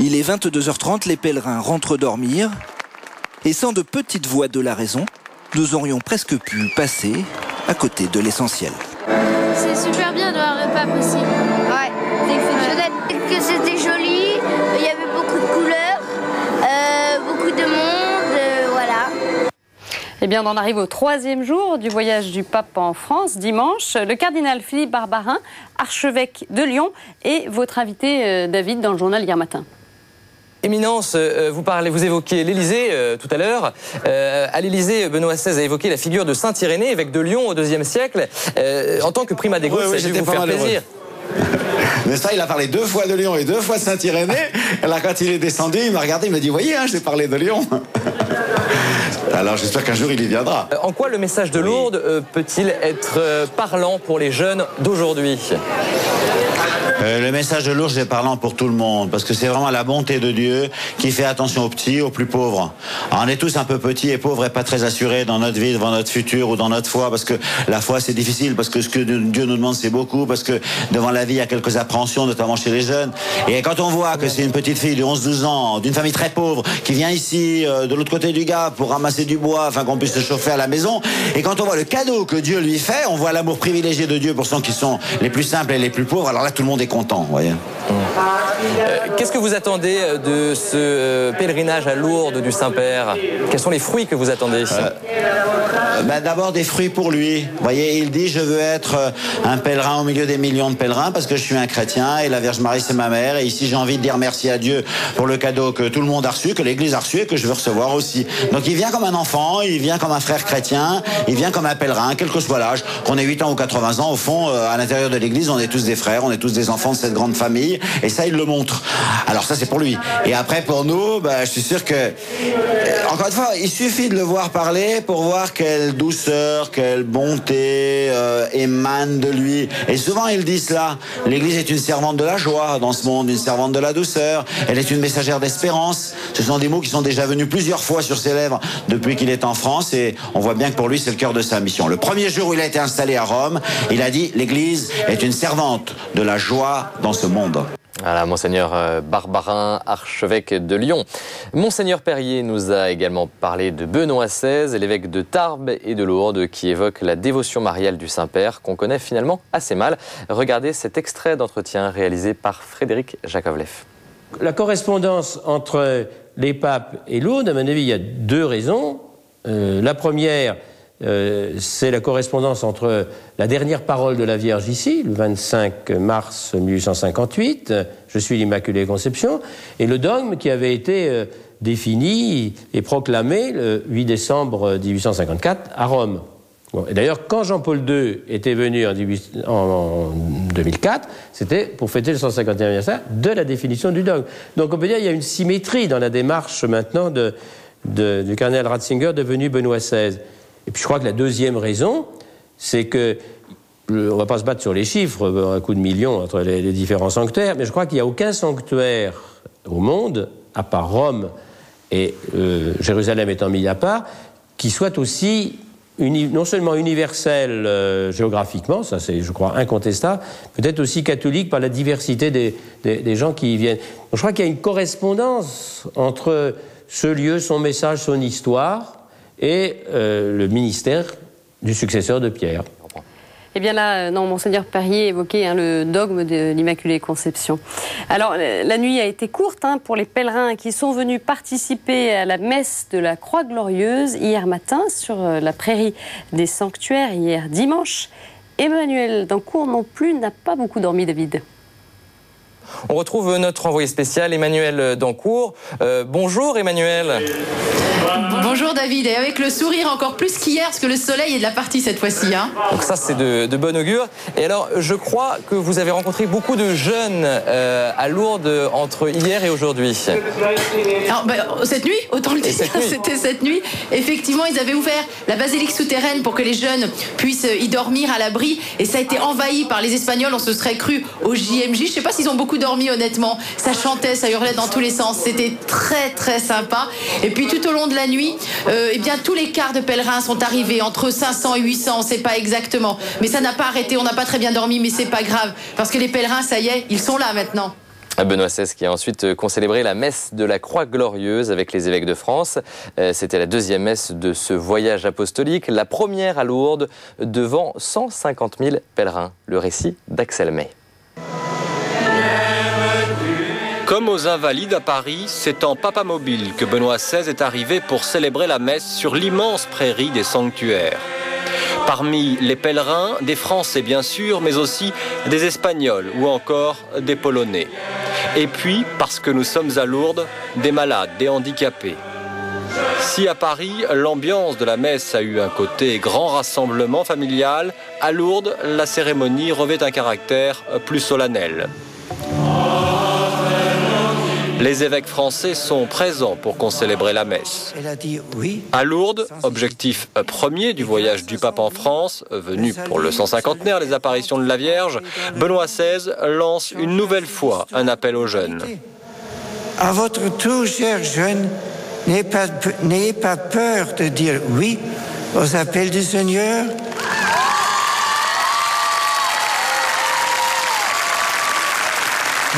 S3: Il est 22h30, les pèlerins rentrent dormir. Et sans de petites voix de la raison, nous aurions presque pu passer à côté de l'essentiel.
S23: C'est super bien de voir le pape aussi. Ouais, c'est exceptionnel. Que c'était joli, il y avait beaucoup de couleurs, beaucoup de monde, voilà.
S1: Eh bien, on en arrive au 3e jour du voyage du pape en France, dimanche. Le cardinal Philippe Barbarin, archevêque de Lyon, est votre invité, David, dans le journal hier matin.
S2: Éminence, vous évoquiez l'Élysée tout à l'heure. À l'Élysée, Benoît XVI a évoqué la figure de Saint Irénée, évêque de Lyon au IIe siècle. En tant que prima dego, ça a dû vous faire plaisir.
S24: N'est-ce pas, il a parlé 2 fois de Lyon et 2 fois de Saint-Irénée. Et là, quand il est descendu, il m'a regardé, il m'a dit, voyez, j'ai parlé de Lyon. Alors j'espère qu'un jour il y viendra.
S2: En quoi le message de Lourdes peut-il être parlant pour les jeunes d'aujourd'hui ?
S24: Le message de Lourdes est parlant pour tout le monde, parce que c'est vraiment la bonté de Dieu qui fait attention aux petits, aux plus pauvres. Alors, on est tous un peu petits et pauvres et pas très assurés dans notre vie, devant notre futur ou dans notre foi, parce que la foi c'est difficile, parce que ce que Dieu nous demande c'est beaucoup, parce que devant la vie il y a quelques appréhensions, notamment chez les jeunes. Et quand on voit que c'est une petite fille de 11-12 ans, d'une famille très pauvre, qui vient ici, de l'autre côté du Gap, pour ramasser du bois, afin qu'on puisse se chauffer à la maison, et quand on voit le cadeau que Dieu lui fait, on voit l'amour privilégié de Dieu pour ceux qui sont les plus simples et les plus pauvres, alors là tout le monde est content, vous voyez.
S2: Qu'est-ce que vous attendez de ce pèlerinage à Lourdes du Saint-Père? Quels sont les fruits que vous attendez?
S24: D'abord des fruits pour lui. Vous voyez, il dit je veux être un pèlerin au milieu des millions de pèlerins parce que je suis un chrétien et la Vierge Marie c'est ma mère, et ici j'ai envie de dire merci à Dieu pour le cadeau que tout le monde a reçu, que l'Église a reçu et que je veux recevoir aussi. Donc il vient comme un enfant, il vient comme un frère chrétien, il vient comme un pèlerin, quel que soit l'âge, qu'on ait 8 ans ou 80 ans, au fond, à l'intérieur de l'Église, on est tous des frères, on est tous des enfants de cette grande famille, et ça il le montre. Alors ça c'est pour lui. Et après pour nous, je suis sûr que, encore une fois, il suffit de le voir parler pour voir quelle douceur, quelle bonté émane de lui. Et souvent il dit cela, l'Église est une servante de la joie dans ce monde, une servante de la douceur, elle est une messagère d'espérance. Ce sont des mots qui sont déjà venus plusieurs fois sur ses lèvres depuis qu'il est en France, et on voit bien que pour lui c'est le cœur de sa mission. Le premier jour où il a été installé à Rome, il a dit l'Église est une servante de la joie dans ce monde.
S2: Voilà, Monseigneur Barbarin, archevêque de Lyon. Monseigneur Perrier nous a également parlé de Benoît XVI, l'évêque de Tarbes et de Lourdes, qui évoque la dévotion mariale du Saint-Père, qu'on connaît finalement assez mal. Regardez cet extrait d'entretien réalisé par Frédéric Jakovlev.
S7: La correspondance entre les papes et Lourdes, à mon avis, il y a deux raisons. La première, c'est la correspondance entre la dernière parole de la Vierge ici, le 25 mars 1858, je suis l'Immaculée Conception, et le dogme qui avait été défini et proclamé le 8 décembre 1854 à Rome. Bon, et d'ailleurs, quand Jean-Paul II était venu en 2004, c'était pour fêter le 150e anniversaire de la définition du dogme. Donc on peut dire qu'il y a une symétrie dans la démarche maintenant du cardinal Ratzinger devenu Benoît XVI. Et puis je crois que la deuxième raison, c'est que, on ne va pas se battre sur les chiffres, un coup de millions entre les différents sanctuaires, mais je crois qu'il n'y a aucun sanctuaire au monde, à part Rome et Jérusalem étant mis à part, qui soit aussi non seulement universel géographiquement, ça c'est je crois incontestable, peut-être aussi catholique par la diversité des gens qui y viennent. Donc, je crois qu'il y a une correspondance entre ce lieu, son message, son histoire, et le ministère du successeur de Pierre.
S1: Eh bien là, non, Monseigneur Perrier évoquait le dogme de l'Immaculée Conception. Alors, la nuit a été courte pour les pèlerins qui sont venus participer à la messe de la Croix Glorieuse hier matin sur la prairie des sanctuaires, hier dimanche. Emmanuel Dancourt non plus n'a pas beaucoup dormi, David.
S2: On retrouve notre envoyé spécial, Emmanuel Dancourt. Bonjour Emmanuel.
S10: Bonjour David, et avec le sourire encore plus qu'hier, parce que le soleil est de la partie cette fois-ci.
S2: Donc ça c'est de bon augure. Et alors je crois que vous avez rencontré beaucoup de jeunes à Lourdes entre hier et aujourd'hui.
S10: Alors cette nuit, autant le dire, c'était cette nuit. Effectivement, ils avaient ouvert la basilique souterraine pour que les jeunes puissent y dormir à l'abri, et ça a été envahi par les Espagnols, on se serait cru au JMJ. Je ne sais pas s'ils ont beaucoup dormi honnêtement, ça chantait, ça hurlait dans tous les sens, c'était très très sympa. Et puis tout au long de la nuit, eh bien tous les quarts de pèlerins sont arrivés, entre 500 et 800, on ne sait pas exactement, mais ça n'a pas arrêté, on n'a pas très bien dormi, mais c'est pas grave, parce que les pèlerins, ça y est, ils sont là maintenant.
S2: Benoît XVI qui a ensuite concélébré la messe de la Croix Glorieuse avec les évêques de France. C'était la deuxième messe de ce voyage apostolique, la première à Lourdes devant 150 000 pèlerins. Le récit d'Axel May.
S8: Comme aux Invalides à Paris, c'est en papamobile que Benoît XVI est arrivé pour célébrer la messe sur l'immense prairie des sanctuaires. Parmi les pèlerins, des Français bien sûr, mais aussi des Espagnols ou encore des Polonais. Et puis, parce que nous sommes à Lourdes, des malades, des handicapés. Si à Paris, l'ambiance de la messe a eu un côté grand rassemblement familial, à Lourdes, la cérémonie revêt un caractère plus solennel. Les évêques français sont présents pour qu'on célèbre la messe.
S6: Elle a dit oui.
S8: À Lourdes, objectif premier du voyage du pape en France, venu pour le 150e des apparitions de la Vierge, Benoît XVI lance une nouvelle fois un appel aux jeunes.
S6: À votre tour, chers jeunes, n'ayez pas peur de dire oui aux appels du Seigneur.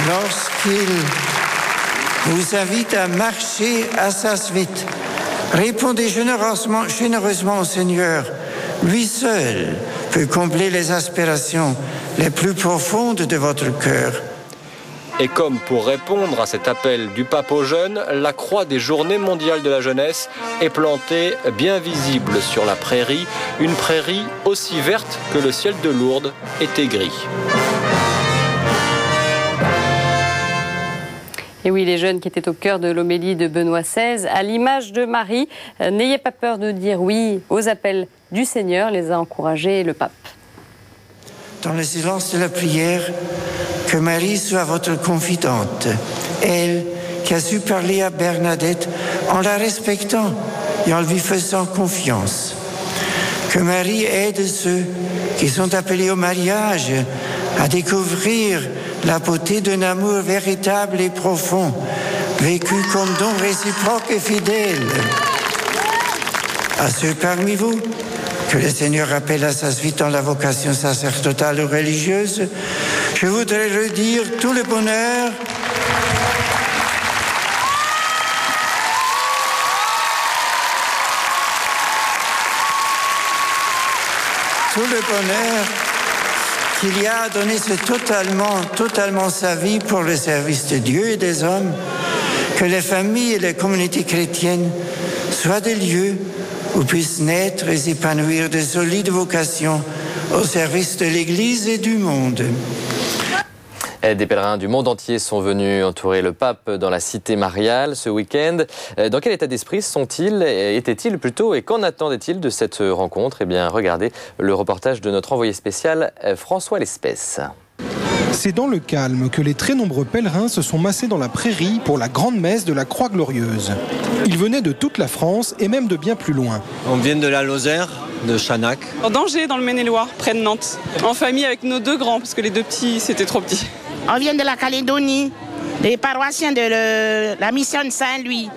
S6: Lorsqu'il vous invite à marcher à sa suite, répondez généreusement au Seigneur. Lui seul peut combler les aspirations les plus profondes de votre cœur.
S8: Et comme pour répondre à cet appel du pape aux jeunes, la croix des Journées mondiales de la jeunesse est plantée bien visible sur la prairie, une prairie aussi verte que le ciel de Lourdes était gris.
S1: Et oui, les jeunes qui étaient au cœur de l'homélie de Benoît XVI, à l'image de Marie, n'ayez pas peur de dire oui aux appels du Seigneur, les a encouragés le pape.
S6: Dans le silence de la prière, que Marie soit votre confidente, elle qui a su parler à Bernadette en la respectant et en lui faisant confiance. Que Marie aide ceux qui sont appelés au mariage à découvrir la beauté d'un amour véritable et profond, vécu comme don réciproque et fidèle. À ceux parmi vous que le Seigneur appelle à sa suite dans la vocation sacerdotale ou religieuse, je voudrais redire tout le bonheur qu'il y a à donner totalement sa vie pour le service de Dieu et des hommes, que les familles et les communautés chrétiennes soient des lieux où puissent naître et s'épanouir de solides vocations au service de l'Église et du monde.
S2: Des pèlerins du monde entier sont venus entourer le pape dans la cité mariale ce week-end. Dans quel état d'esprit étaient-ils plutôt, et qu'en attendaient-ils de cette rencontre? Eh bien, regardez le reportage de notre envoyé spécial François Lespès.
S11: C'est dans le calme que les très nombreux pèlerins se sont massés dans la prairie pour la grande messe de la Croix Glorieuse. Ils venaient de toute la France et même de bien plus loin.
S12: On vient de la Lozère, de Chanac.
S13: d'Angers, dans le Maine-et-Loire, près de Nantes. En famille avec nos deux grands, parce que les deux petits, c'était trop petit.
S15: On vient de la Calédonie, des paroissiens de la mission de Saint-Louis.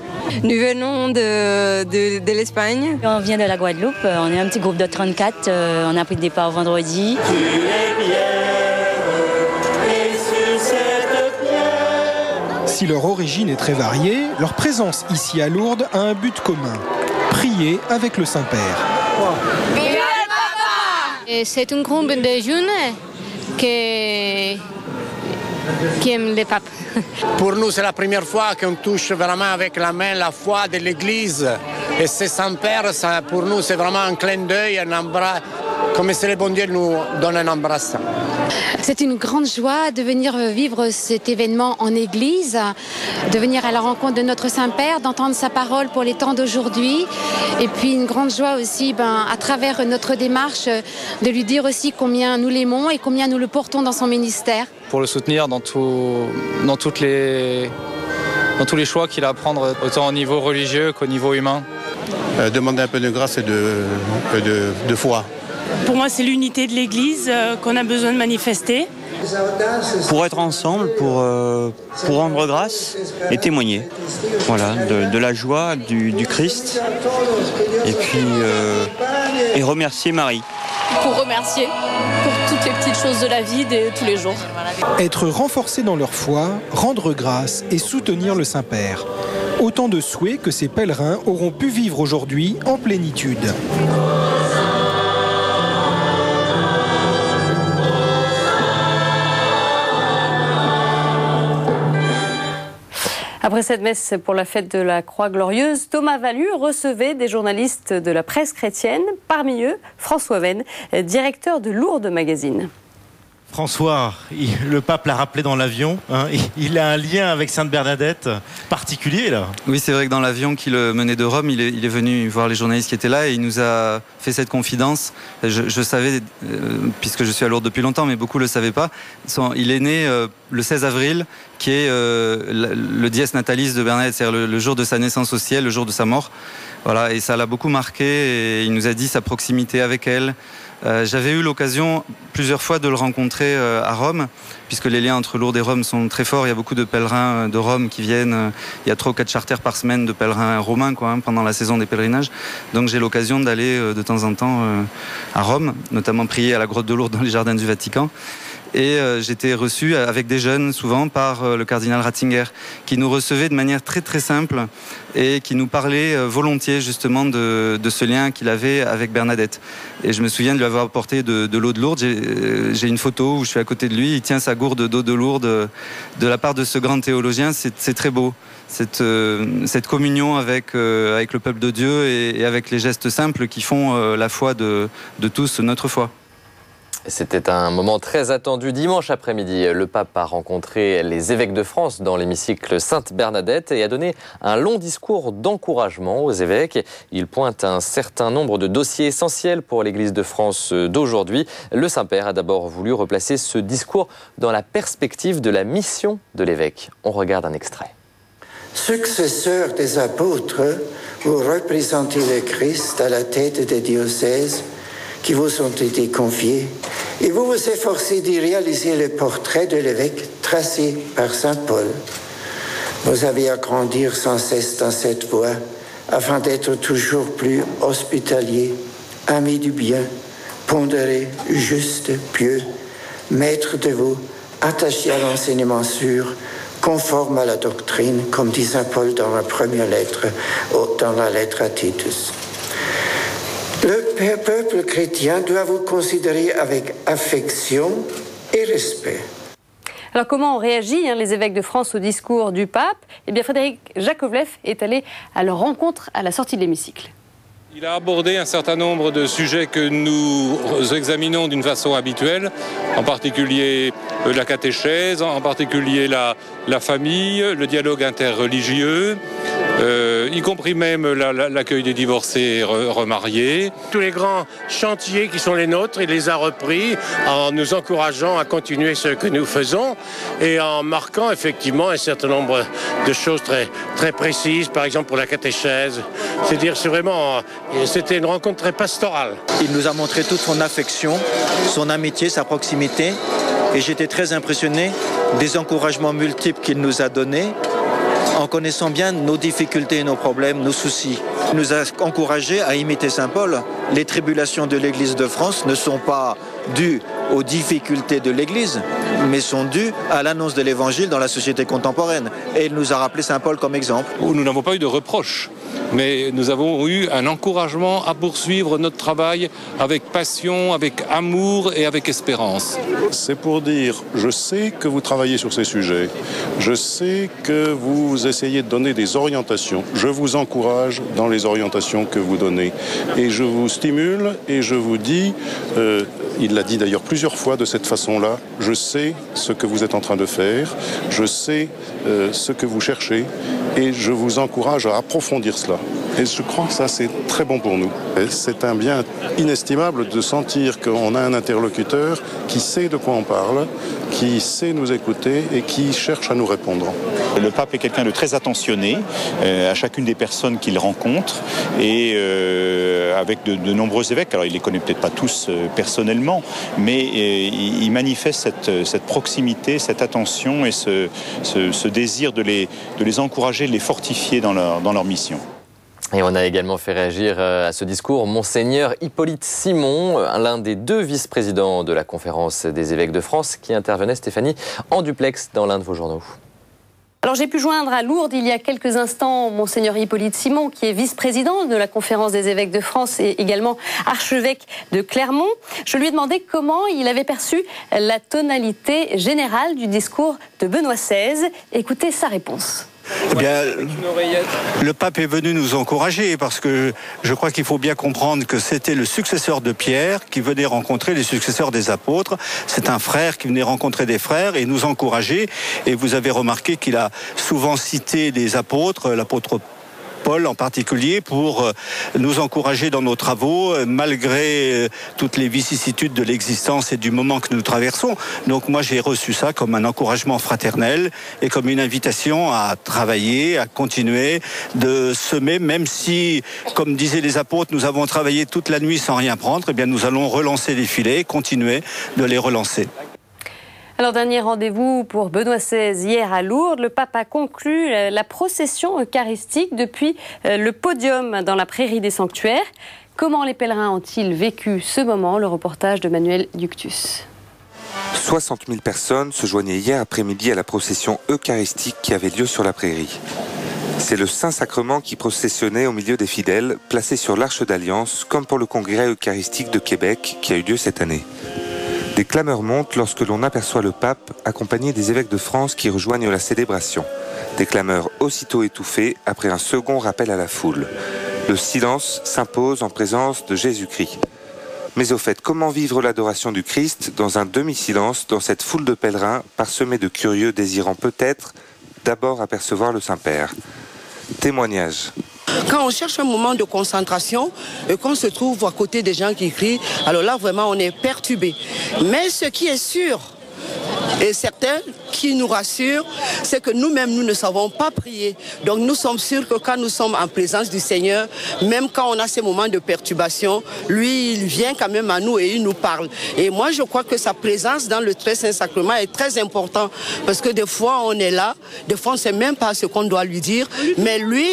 S16: Nous venons de l'Espagne.
S25: On vient de la Guadeloupe, on est un petit groupe de 34, on a pris le départ vendredi.
S11: Si leur origine est très variée, leur présence ici à Lourdes a un but commun, prier avec le Saint-Père.
S25: C'est un groupe de jeunes qui aiment le pape.
S26: Pour nous, c'est la première fois qu'on touche vraiment avec la main la foi de l'Église. Et c'est Saint-Père, pour nous, c'est vraiment un clin d'œil, un embrasse, comme si le bon Dieu nous donne un embrasse.
S25: C'est une grande joie de venir vivre cet événement en Église, de venir à la rencontre de notre Saint-Père, d'entendre sa parole pour les temps d'aujourd'hui. Et puis une grande joie aussi, à travers notre démarche, de lui dire aussi combien nous l'aimons et combien nous le portons dans son ministère.
S28: Pour le soutenir dans tous les choix qu'il a à prendre, autant au niveau religieux qu'au niveau humain.
S29: Demander un peu de grâce et de foi.
S30: Pour moi, c'est l'unité de l'Église qu'on a besoin de manifester.
S31: Pour être ensemble, pour rendre grâce et témoigner, voilà, de la joie du Christ, et puis et remercier Marie.
S30: Pour remercier pour toutes les petites choses de la vie de tous les jours.
S11: Être renforcés dans leur foi, rendre grâce et soutenir le Saint-Père. Autant de souhaits que ces pèlerins auront pu vivre aujourd'hui en plénitude.
S1: Après cette messe pour la fête de la Croix Glorieuse, Thomas Valu recevait des journalistes de la presse chrétienne, parmi eux François Venn, directeur de Lourdes Magazine.
S4: François, le pape l'a rappelé dans l'avion, hein, il a un lien avec Sainte Bernadette particulier là.
S5: Oui, c'est vrai que dans l'avion qui le menait de Rome, il est venu voir les journalistes qui étaient là et il nous a fait cette confidence. Je savais, puisque je suis à Lourdes depuis longtemps, mais beaucoup ne le savaient pas. Il est né le 16 avril, qui est le dies natalis de Bernadette, c'est-à-dire le jour de sa naissance au ciel, le jour de sa mort. Voilà, et ça l'a beaucoup marqué et il nous a dit sa proximité avec elle. J'avais eu l'occasion plusieurs fois de le rencontrer à Rome, puisque les liens entre Lourdes et Rome sont très forts. Il y a beaucoup de pèlerins de Rome qui viennent. Il y a 3 ou 4 charters par semaine de pèlerins romains pendant la saison des pèlerinages. Donc j'ai l'occasion d'aller de temps en temps à Rome, notamment prier à la grotte de Lourdes dans les jardins du Vatican. Et j'étais reçu avec des jeunes, souvent par le cardinal Ratzinger, qui nous recevait de manière très très simple et qui nous parlait volontiers justement de ce lien qu'il avait avec Bernadette. Et je me souviens de lui avoir apporté de l'eau de Lourdes. J'ai une photo où je suis à côté de lui, il tient sa gourde d'eau de Lourdes de la part de ce grand théologien. C'est très beau, cette communion avec le peuple de Dieu et avec les gestes simples qui font la foi de tous, notre foi.
S2: C'était un moment très attendu dimanche après-midi. Le pape a rencontré les évêques de France dans l'hémicycle Sainte-Bernadette et a donné un long discours d'encouragement aux évêques. Il pointe un certain nombre de dossiers essentiels pour l'Église de France d'aujourd'hui. Le Saint-Père a d'abord voulu replacer ce discours dans la perspective de la mission de l'évêque. On regarde un extrait.
S9: Successeurs des apôtres, vous représentez le Christ à la tête des diocèses qui vous ont été confiés, et vous vous efforcez d'y réaliser le portrait de l'évêque tracé par saint Paul. Vous avez à grandir sans cesse dans cette voie, afin d'être toujours plus hospitalier, ami du bien, pondéré, juste, pieux, maître de vous, attaché à l'enseignement sûr, conforme à la doctrine, comme dit saint Paul dans la première lettre, dans la lettre à Titus. Le peuple chrétien doit vous considérer avec affection et respect.
S1: Alors comment ont réagi les évêques de France au discours du pape ? Eh bien Frédéric Jakovlev est allé à leur rencontre à la sortie de l'hémicycle.
S14: Il a abordé un certain nombre de sujets que nous examinons d'une façon habituelle, en particulier la catéchèse, en particulier la famille, le dialogue interreligieux, y compris même l'accueil des divorcés et remariés.
S26: Tous les grands chantiers qui sont les nôtres, il les a repris en nous encourageant à continuer ce que nous faisons et en marquant effectivement un certain nombre de choses très, très précises, par exemple pour la catéchèse. C'est-à-dire, c'était une rencontre très pastorale.
S17: Il nous a montré toute son affection, son amitié, sa proximité, et j'étais très impressionné des encouragements multiples qu'il nous a donnés, en connaissant bien nos difficultés et nos problèmes, nos soucis. Il nous a encouragés à imiter saint Paul. Les tribulations de l'Église de France ne sont pas dues aux difficultés de l'Église, mais sont dues à l'annonce de l'Évangile dans la société contemporaine. Et il nous a rappelé saint Paul comme exemple.
S14: Nous n'avons pas eu de reproches, mais nous avons eu un encouragement à poursuivre notre travail avec passion, avec amour et avec espérance.
S29: C'est pour dire, je sais que vous travaillez sur ces sujets, je sais que vous essayez de donner des orientations, je vous encourage dans les orientations que vous donnez et je vous stimule et je vous dis, il l'a dit d'ailleurs plusieurs fois de cette façon-là, je sais ce que vous êtes en train de faire, je sais ce que vous cherchez et je vous encourage à approfondir cela. Et je crois que ça, c'est très bon pour nous. C'est un bien inestimable de sentir qu'on a un interlocuteur qui sait de quoi on parle, qui sait nous écouter et qui cherche à nous répondre.
S18: Le pape est quelqu'un de très attentionné à chacune des personnes qu'il rencontre et avec de nombreux évêques. Alors il les connaît peut-être pas tous personnellement, mais il manifeste cette proximité, cette attention et ce désir de les encourager, de les fortifier dans leur mission.
S2: Et on a également fait réagir à ce discours Monseigneur Hippolyte Simon, l'un des 2 vice-présidents de la conférence des évêques de France, qui intervenait, Stéphanie, en duplex dans l'un de vos journaux.
S1: Alors j'ai pu joindre à Lourdes il y a quelques instants Monseigneur Hippolyte Simon, qui est vice-président de la conférence des évêques de France et également archevêque de Clermont. Je lui ai demandé comment il avait perçu la tonalité générale du discours de Benoît XVI. Écoutez sa réponse.
S3: Eh bien, le pape est venu nous encourager parce que je crois qu'il faut bien comprendre que c'était le successeur de Pierre qui venait rencontrer les successeurs des apôtres. C'est un frère qui venait rencontrer des frères et nous encourager. Et vous avez remarqué qu'il a souvent cité des apôtres, l'apôtre Paul en particulier, pour nous encourager dans nos travaux, malgré toutes les vicissitudes de l'existence et du moment que nous traversons. Donc moi j'ai reçu ça comme un encouragement fraternel et comme une invitation à travailler, à continuer de semer, même si, comme disaient les apôtres, nous avons travaillé toute la nuit sans rien prendre, eh bien nous allons relancer les filets, continuer de les relancer.
S1: Alors, dernier rendez-vous pour Benoît XVI hier à Lourdes. Le pape a conclu la procession eucharistique depuis le podium dans la prairie des sanctuaires. Comment les pèlerins ont-ils vécu ce moment? Le reportage de Manuel Ductus.
S7: 60 000 personnes se joignaient hier après-midi à la procession eucharistique qui avait lieu sur la prairie. C'est le Saint-Sacrement qui processionnait au milieu des fidèles, placés sur l'Arche d'Alliance, comme pour le congrès eucharistique de Québec qui a eu lieu cette année. Des clameurs montent lorsque l'on aperçoit le pape accompagné des évêques de France qui rejoignent la célébration. Des clameurs aussitôt étouffées après un second rappel à la foule. Le silence s'impose en présence de Jésus-Christ. Mais au fait, comment vivre l'adoration du Christ dans un demi-silence, dans cette foule de pèlerins parsemés de curieux désirant peut-être d'abord apercevoir le Saint-Père? Témoignage.
S8: Quand on cherche un moment de concentration et qu'on se trouve à côté des gens qui crient, alors là vraiment on est perturbé. Mais ce qui est sûr et certain, qui nous rassure, c'est que nous-mêmes nous ne savons pas prier. Donc nous sommes sûrs que quand nous sommes en présence du Seigneur, même quand on a ces moments de perturbation, lui il vient quand même à nous et il nous parle. Et moi je crois que sa présence dans le très saint sacrement est très importante parce que des fois on est là, des fois on ne sait même pas ce qu'on doit lui dire, mais lui,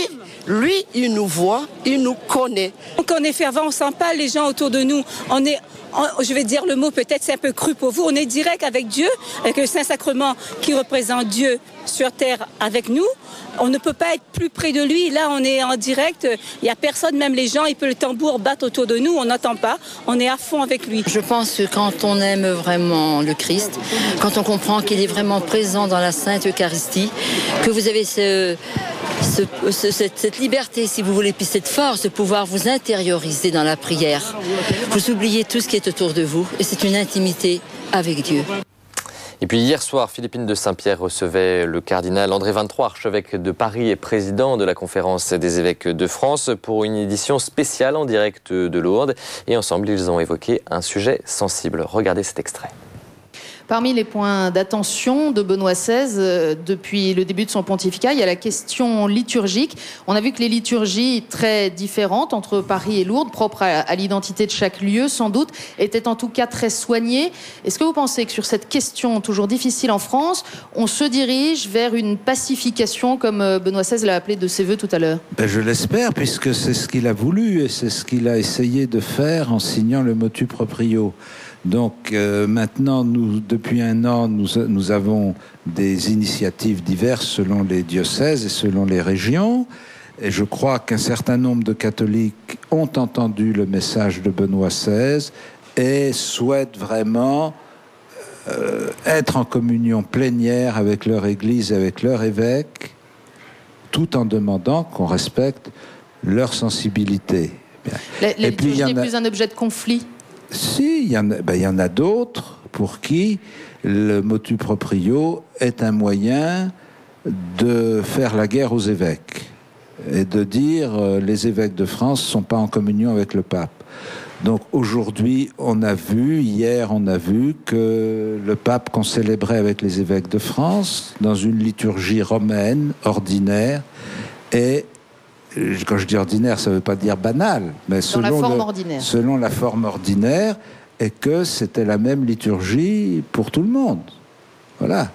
S8: il nous voit, il nous connaît.
S10: Quand on est fervent, on ne sent pas les gens autour de nous. Je vais dire le mot, peut-être c'est un peu cru pour vous, on est direct avec Dieu, avec le Saint-Sacrement qui représente Dieu sur terre avec nous. On ne peut pas être plus près de lui. Là, on est en direct. Il n'y a personne, même les gens, le tambour battre autour de nous. On n'entend pas. On est à fond avec lui.
S19: Je pense que quand on aime vraiment le Christ, quand on comprend qu'il est vraiment présent dans la Sainte Eucharistie, que vous avez cette liberté, si vous voulez, puis cette force de pouvoir vous intérioriser dans la prière. Vous oubliez tout ce qui est autour de vous et c'est une intimité avec Dieu.
S2: Et puis hier soir, Philippine de Saint-Pierre recevait le cardinal André XXIII, archevêque de Paris et président de la Conférence des évêques de France, pour une édition spéciale en direct de Lourdes. Et ensemble, ils ont évoqué un sujet sensible. Regardez cet extrait.
S20: Parmi les points d'attention de Benoît XVI depuis le début de son pontificat, il y a la question liturgique. On a vu que les liturgies très différentes entre Paris et Lourdes, propres à l'identité de chaque lieu sans doute, étaient en tout cas très soignées. Est-ce que vous pensez que sur cette question toujours difficile en France, on se dirige vers une pacification comme Benoît XVI l'a appelé de ses voeux tout à l'heure?
S21: Je l'espère, puisque c'est ce qu'il a voulu et c'est ce qu'il a essayé de faire en signant le motu proprio. Donc maintenant, depuis un an, nous avons des initiatives diverses selon les diocèses et selon les régions. Et je crois qu'un certain nombre de catholiques ont entendu le message de Benoît XVI et souhaitent vraiment être en communion plénière avec leur Église et avec leur évêque, tout en demandant qu'on respecte leur sensibilité.
S20: La liturgie n'est plus un objet de conflit?
S21: Si, il y en a d'autres pour qui le motu proprio est un moyen de faire la guerre aux évêques et de dire les évêques de France ne sont pas en communion avec le pape. Donc aujourd'hui, hier on a vu que le pape qu'on célébrait avec les évêques de France dans une liturgie romaine ordinaire et quand je dis ordinaire, ça ne veut pas dire banal, mais selon la forme ordinaire, et que c'était la même liturgie pour tout le monde. Voilà.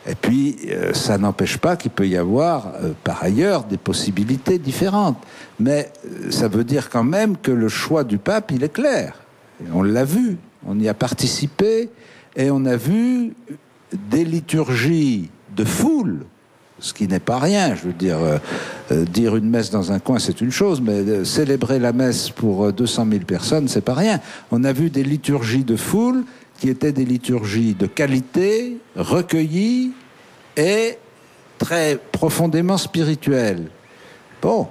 S21: Et puis, ça n'empêche pas qu'il peut y avoir, par ailleurs, des possibilités différentes. Mais ça veut dire quand même que le choix du pape, il est clair. Et on l'a vu, on y a participé, et on a vu des liturgies de foule, ce qui n'est pas rien, je veux dire, dire une messe dans un coin, c'est une chose, mais célébrer la messe pour 200 000 personnes, c'est pas rien. On a vu des liturgies de foule qui étaient des liturgies de qualité, recueillies et très profondément spirituel. Bon,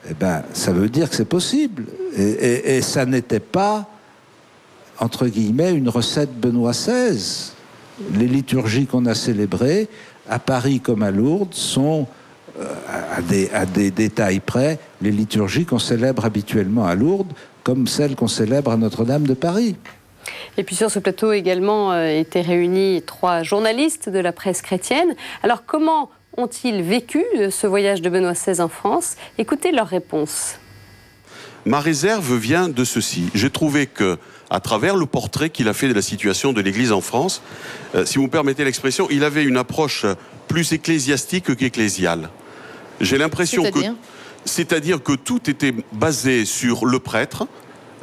S21: eh ben, ça veut dire que c'est possible. Et ça n'était pas, entre guillemets, une recette Benoît XVI. Les liturgies qu'on a célébrées, à Paris comme à Lourdes, sont, à des détails près, les liturgies qu'on célèbre habituellement à Lourdes, comme celles qu'on célèbre à Notre-Dame de Paris.
S1: Et puis sur ce plateau également étaient réunis 3 journalistes de la presse chrétienne. Alors comment ont-ils vécu ce voyage de Benoît XVI en France? Écoutez leur réponse.
S6: Ma réserve vient de ceci. J'ai trouvé que, à travers le portrait qu'il a fait de la situation de l'Église en France, si vous me permettez l'expression, il avait une approche plus ecclésiastique qu'ecclésiale. J'ai l'impression que... C'est-à-dire que tout était basé sur le prêtre.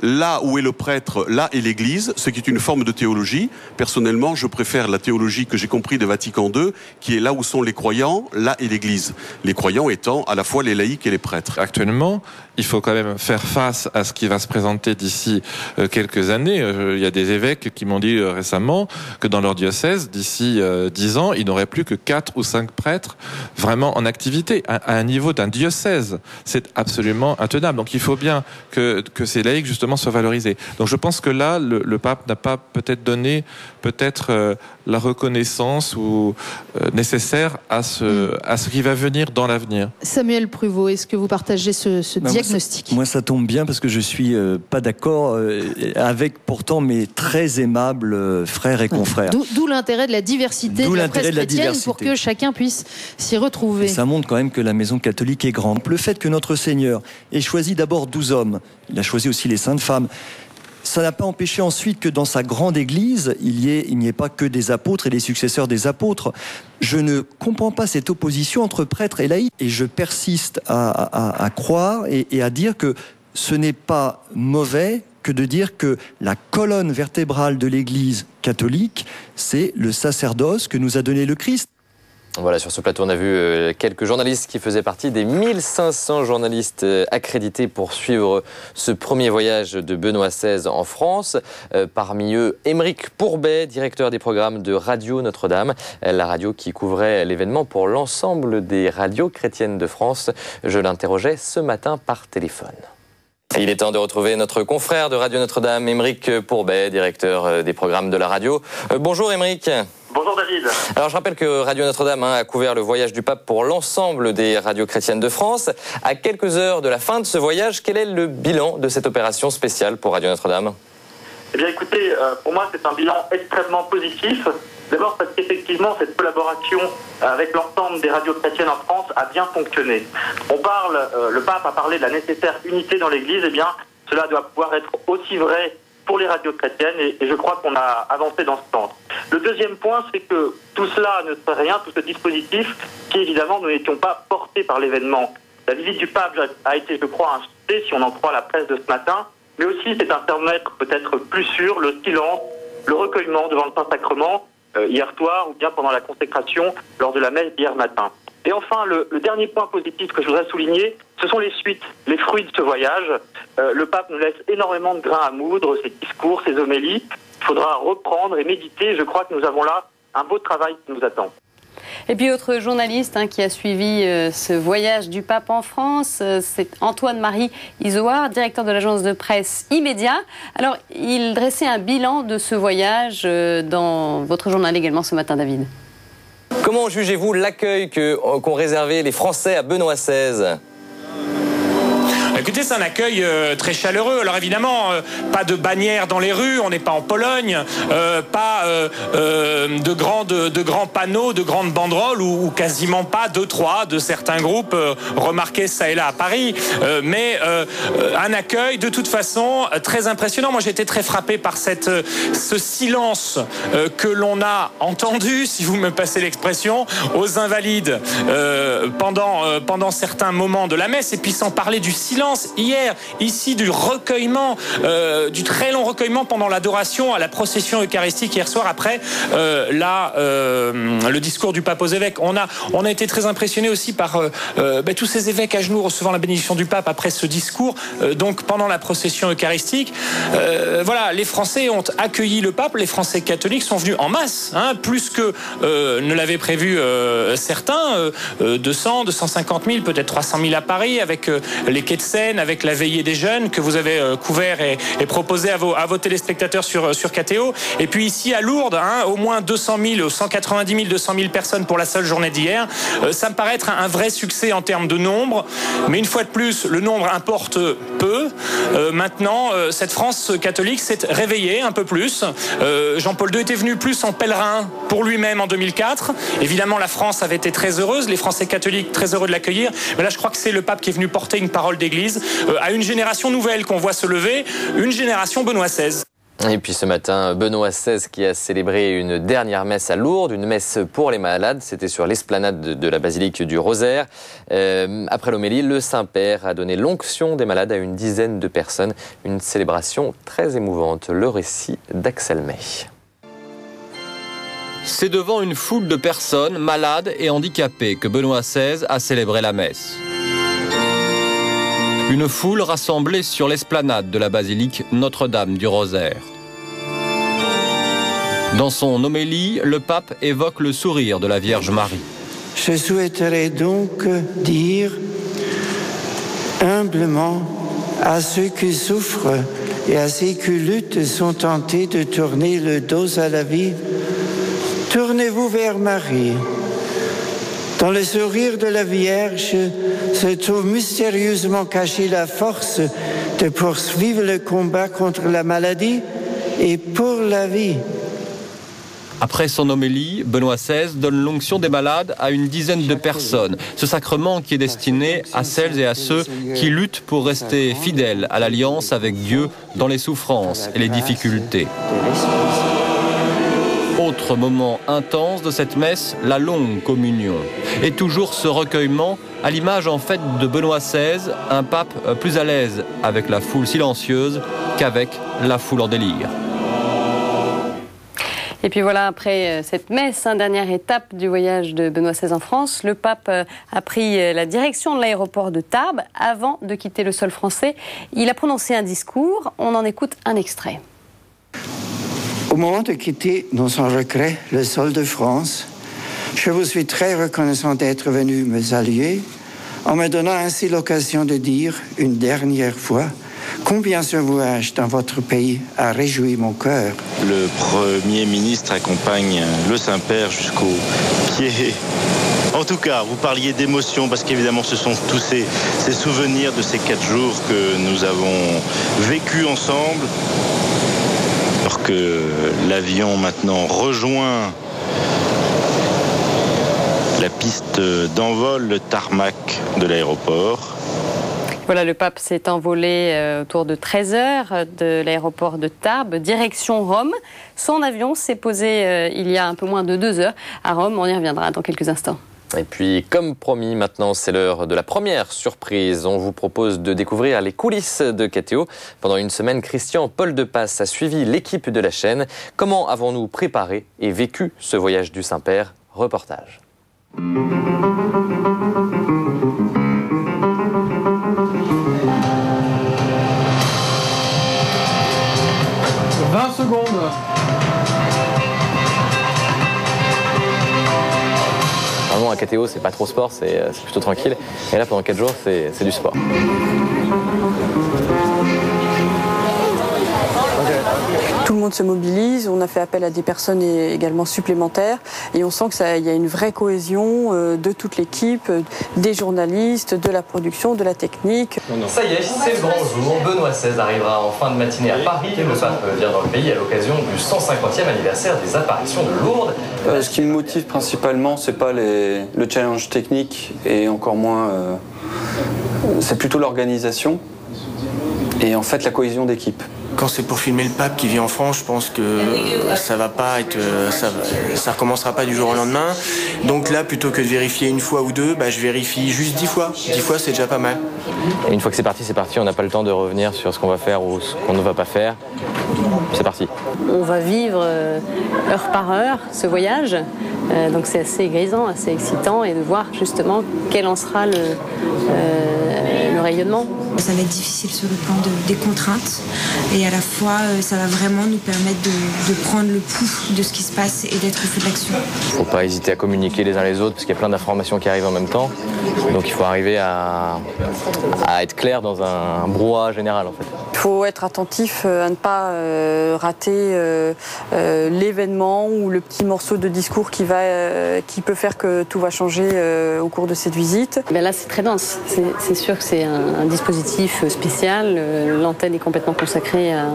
S6: Là où est le prêtre, là est l'Église, ce qui est une forme de théologie. Personnellement, je préfère la théologie que j'ai compris de Vatican II, qui est là où sont les croyants, là est l'Église. Les croyants étant à la fois les laïcs et les prêtres.
S12: Actuellement, il faut quand même faire face à ce qui va se présenter d'ici quelques années. Il y a des évêques qui m'ont dit récemment que dans leur diocèse, d'ici 10 ans, il n'aurait plus que 4 ou 5 prêtres vraiment en activité, à un niveau d'un diocèse. C'est absolument intenable. Donc il faut bien que ces laïcs, justement, soient valorisés. Donc je pense que là, le pape n'a pas peut-être donné la reconnaissance nécessaire à ce qui va venir dans l'avenir.
S20: Samuel Pruvot, est-ce que vous partagez ce diagnostic?
S13: Moi, ça tombe bien parce que je suis pas d'accord avec pourtant mes très aimables frères et confrères.
S20: D'où l'intérêt de la diversité de la presse chrétienne pour que chacun puisse s'y retrouver.
S13: Et ça montre quand même que la maison catholique est grande. Le fait que notre Seigneur ait choisi d'abord 12 hommes, il a choisi aussi les saintes femmes, ça n'a pas empêché ensuite que dans sa grande église, il n'y ait pas que des apôtres et des successeurs des apôtres. Je ne comprends pas cette opposition entre prêtres et laïcs. Et je persiste à croire et à dire que ce n'est pas mauvais que de dire que la colonne vertébrale de l'église catholique, c'est le sacerdoce que nous a donné le Christ.
S2: Voilà, sur ce plateau, on a vu quelques journalistes qui faisaient partie des 1500 journalistes accrédités pour suivre ce premier voyage de Benoît XVI en France. Parmi eux, Émeric Pourbet, directeur des programmes de Radio Notre-Dame, la radio qui couvrait l'événement pour l'ensemble des radios chrétiennes de France. Je l'interrogeais ce matin par téléphone. Il est temps de retrouver notre confrère de Radio Notre-Dame, Émeric Pourbet, directeur des programmes de la radio. Bonjour Émeric.
S15: Bonjour David.
S2: Alors je rappelle que Radio Notre-Dame a couvert le voyage du pape pour l'ensemble des radios chrétiennes de France. À quelques heures de la fin de ce voyage, quel est le bilan de cette opération spéciale pour Radio Notre-Dame?
S15: Eh bien écoutez, pour moi c'est un bilan extrêmement positif. D'abord parce qu'effectivement cette collaboration avec l'ensemble des radios chrétiennes en France a bien fonctionné. Le pape a parlé de la nécessaire unité dans l'Église, eh bien cela doit pouvoir être aussi vrai pour les radios chrétiennes et je crois qu'on a avancé dans ce sens. Le deuxième point, c'est que tout cela ne serait rien, tout ce dispositif, qui évidemment nous n'étions pas portés par l'événement. La visite du pape a été, je crois, un succès, si on en croit la presse de ce matin, mais aussi c'est un thermomètre peut-être plus sûr, le silence, le recueillement devant le Saint-Sacrement, hier soir ou bien pendant la consécration lors de la messe d'hier matin. Et enfin, le dernier point positif que je voudrais souligner, ce sont les suites, les fruits de ce voyage. Le pape nous laisse énormément de grains à moudre, ses discours, ses homélies. Il faudra reprendre et méditer. Je crois que nous avons là un beau travail qui nous attend.
S1: Et puis autre journaliste qui a suivi ce voyage du pape en France, c'est Antoine-Marie Izoard, directeur de l'agence de presse Immédia. Alors, il dressait un bilan de ce voyage dans votre journal également ce matin, David.
S2: Comment jugez-vous l'accueil qu'ont réservé les Français à Benoît XVI ?
S16: Écoutez, c'est un accueil très chaleureux. Alors évidemment, pas de bannières dans les rues, on n'est pas en Pologne, pas de grands panneaux, de grandes banderoles ou quasiment pas 2-3 de certains groupes remarqués ça et là à Paris. Mais un accueil de toute façon très impressionnant. Moi j'étais très frappé par ce silence que l'on a entendu, si vous me passez l'expression, aux Invalides pendant certains moments de la messe, et puis sans parler du silence silence hier, ici, du recueillement, du très long recueillement pendant l'adoration à la procession eucharistique hier soir après le discours du pape aux évêques. On a été très impressionnés aussi par tous ces évêques à genoux recevant la bénédiction du pape après ce discours, donc pendant la procession eucharistique. Voilà, les Français ont accueilli le pape, les Français catholiques sont venus en masse, plus que ne l'avaient prévu certains, 200, 250 000, peut-être 300 000 à Paris, avec les quais de Seine, avec la veillée des jeunes que vous avez couvert et proposé à vos téléspectateurs sur KTO. Et puis ici à Lourdes, au moins 200 000, 190 000, 200 000 personnes pour la seule journée d'hier. Ça me paraît être un vrai succès en termes de nombre, mais une fois de plus, le nombre importe peu. Maintenant, cette France catholique s'est réveillée un peu plus. Jean-Paul II était venu plus en pèlerin pour lui-même en 2004. Évidemment, la France avait été très heureuse, les Français catholiques très heureux de l'accueillir. Mais là, je crois que c'est le pape qui est venu porter une parole d'église à une génération nouvelle qu'on voit se lever, une génération Benoît XVI.
S2: Et puis ce matin, Benoît XVI qui a célébré une dernière messe à Lourdes, une messe pour les malades. C'était sur l'esplanade de la basilique du Rosaire. Après l'homélie, le Saint-Père a donné l'onction des malades à une dizaine de personnes. Une célébration très émouvante. Le récit d'Axel May.
S4: C'est devant une foule de personnes malades et handicapées que Benoît XVI a célébré la messe. Une foule rassemblée sur l'esplanade de la basilique Notre-Dame du Rosaire. Dans son homélie, le pape évoque le sourire de la Vierge Marie.
S9: Je souhaiterais donc dire humblement à ceux qui souffrent et à ceux qui luttent sont tentés de tourner le dos à la vie, tournez-vous vers Marie. Dans le sourire de la Vierge se trouve mystérieusement cachée la force de poursuivre le combat contre la maladie et pour la vie.
S4: Après son homélie, Benoît XVI donne l'onction des malades à une dizaine de personnes. Ce sacrement qui est destiné à celles et à ceux qui luttent pour rester fidèles à l'alliance avec Dieu dans les souffrances et les difficultés. Autre moment intense de cette messe, la longue communion. Et toujours ce recueillement, à l'image en fait de Benoît XVI, un pape plus à l'aise avec la foule silencieuse qu'avec la foule en délire.
S1: Et puis voilà, après cette messe, dernière étape du voyage de Benoît XVI en France, le pape a pris la direction de l'aéroport de Tarbes avant de quitter le sol français. Il a prononcé un discours, on en écoute un extrait.
S9: Au moment de quitter, non sans regret, le sol de France, je vous suis très reconnaissant d'être venu me saluer, en me donnant ainsi l'occasion de dire une dernière fois combien ce voyage dans votre pays a réjoui mon cœur.
S5: Le Premier ministre accompagne le Saint-Père jusqu'au pied. En tout cas, vous parliez d'émotion parce qu'évidemment ce sont tous ces souvenirs de ces 4 jours que nous avons vécus ensemble. Alors que l'avion maintenant rejoint la piste d'envol, le tarmac de l'aéroport.
S1: Voilà, le pape s'est envolé autour de 13h de l'aéroport de Tarbes, direction Rome. Son avion s'est posé il y a un peu moins de 2 heures à Rome. On y reviendra dans quelques instants.
S2: Et puis, comme promis, maintenant, c'est l'heure de la première surprise. On vous propose de découvrir les coulisses de KTO. Pendant une semaine, Christian Paul Depasse a suivi l'équipe de la chaîne. Comment avons-nous préparé et vécu ce voyage du Saint-Père? Reportage.
S11: 20 secondes.
S2: Vraiment, à KTO, c'est pas trop sport, c'est plutôt tranquille. Et là, pendant 4 jours, c'est du sport.
S22: Tout le monde se mobilise, on a fait appel à des personnes également supplémentaires et on sent qu'il y a une vraie cohésion de toute l'équipe, des journalistes, de la production, de la technique.
S2: Ça y est, c'est le grand jour. Benoît XVI arrivera en fin de matinée à Paris. Le pape vient dans le pays à l'occasion du 150e anniversaire des apparitions de Lourdes.
S23: Ce qui me motive principalement, c'est pas le challenge technique et encore moins, c'est plutôt l'organisation et en fait la cohésion d'équipe.
S14: Quand c'est pour filmer le pape qui vit en France, je pense que ça va pas être, ça recommencera pas du jour au lendemain. Donc là, plutôt que de vérifier une fois ou deux, je vérifie juste 10 fois. 10 fois, c'est déjà pas mal.
S2: Et une fois que c'est parti, on n'a pas le temps de revenir sur ce qu'on va faire ou ce qu'on ne va pas faire. C'est parti.
S1: On va vivre heure par heure ce voyage. Donc c'est assez grisant, assez excitant, et de voir justement quel en sera le rayonnement.
S17: Ça va être difficile sur le plan des contraintes, et à la fois ça va vraiment nous permettre de prendre le pouls de ce qui se passe et d'être au feu de l'action.
S2: Il ne faut pas hésiter à communiquer les uns les autres parce qu'il y a plein d'informations qui arrivent en même temps. Donc il faut arriver à être clair dans un brouhaha général en fait.
S22: Il faut être attentif à ne pas rater l'événement ou le petit morceau de discours qui peut faire que tout va changer au cours de cette visite.
S1: Là, c'est très dense. C'est sûr que c'est un dispositif spécial. L'antenne est complètement consacrée à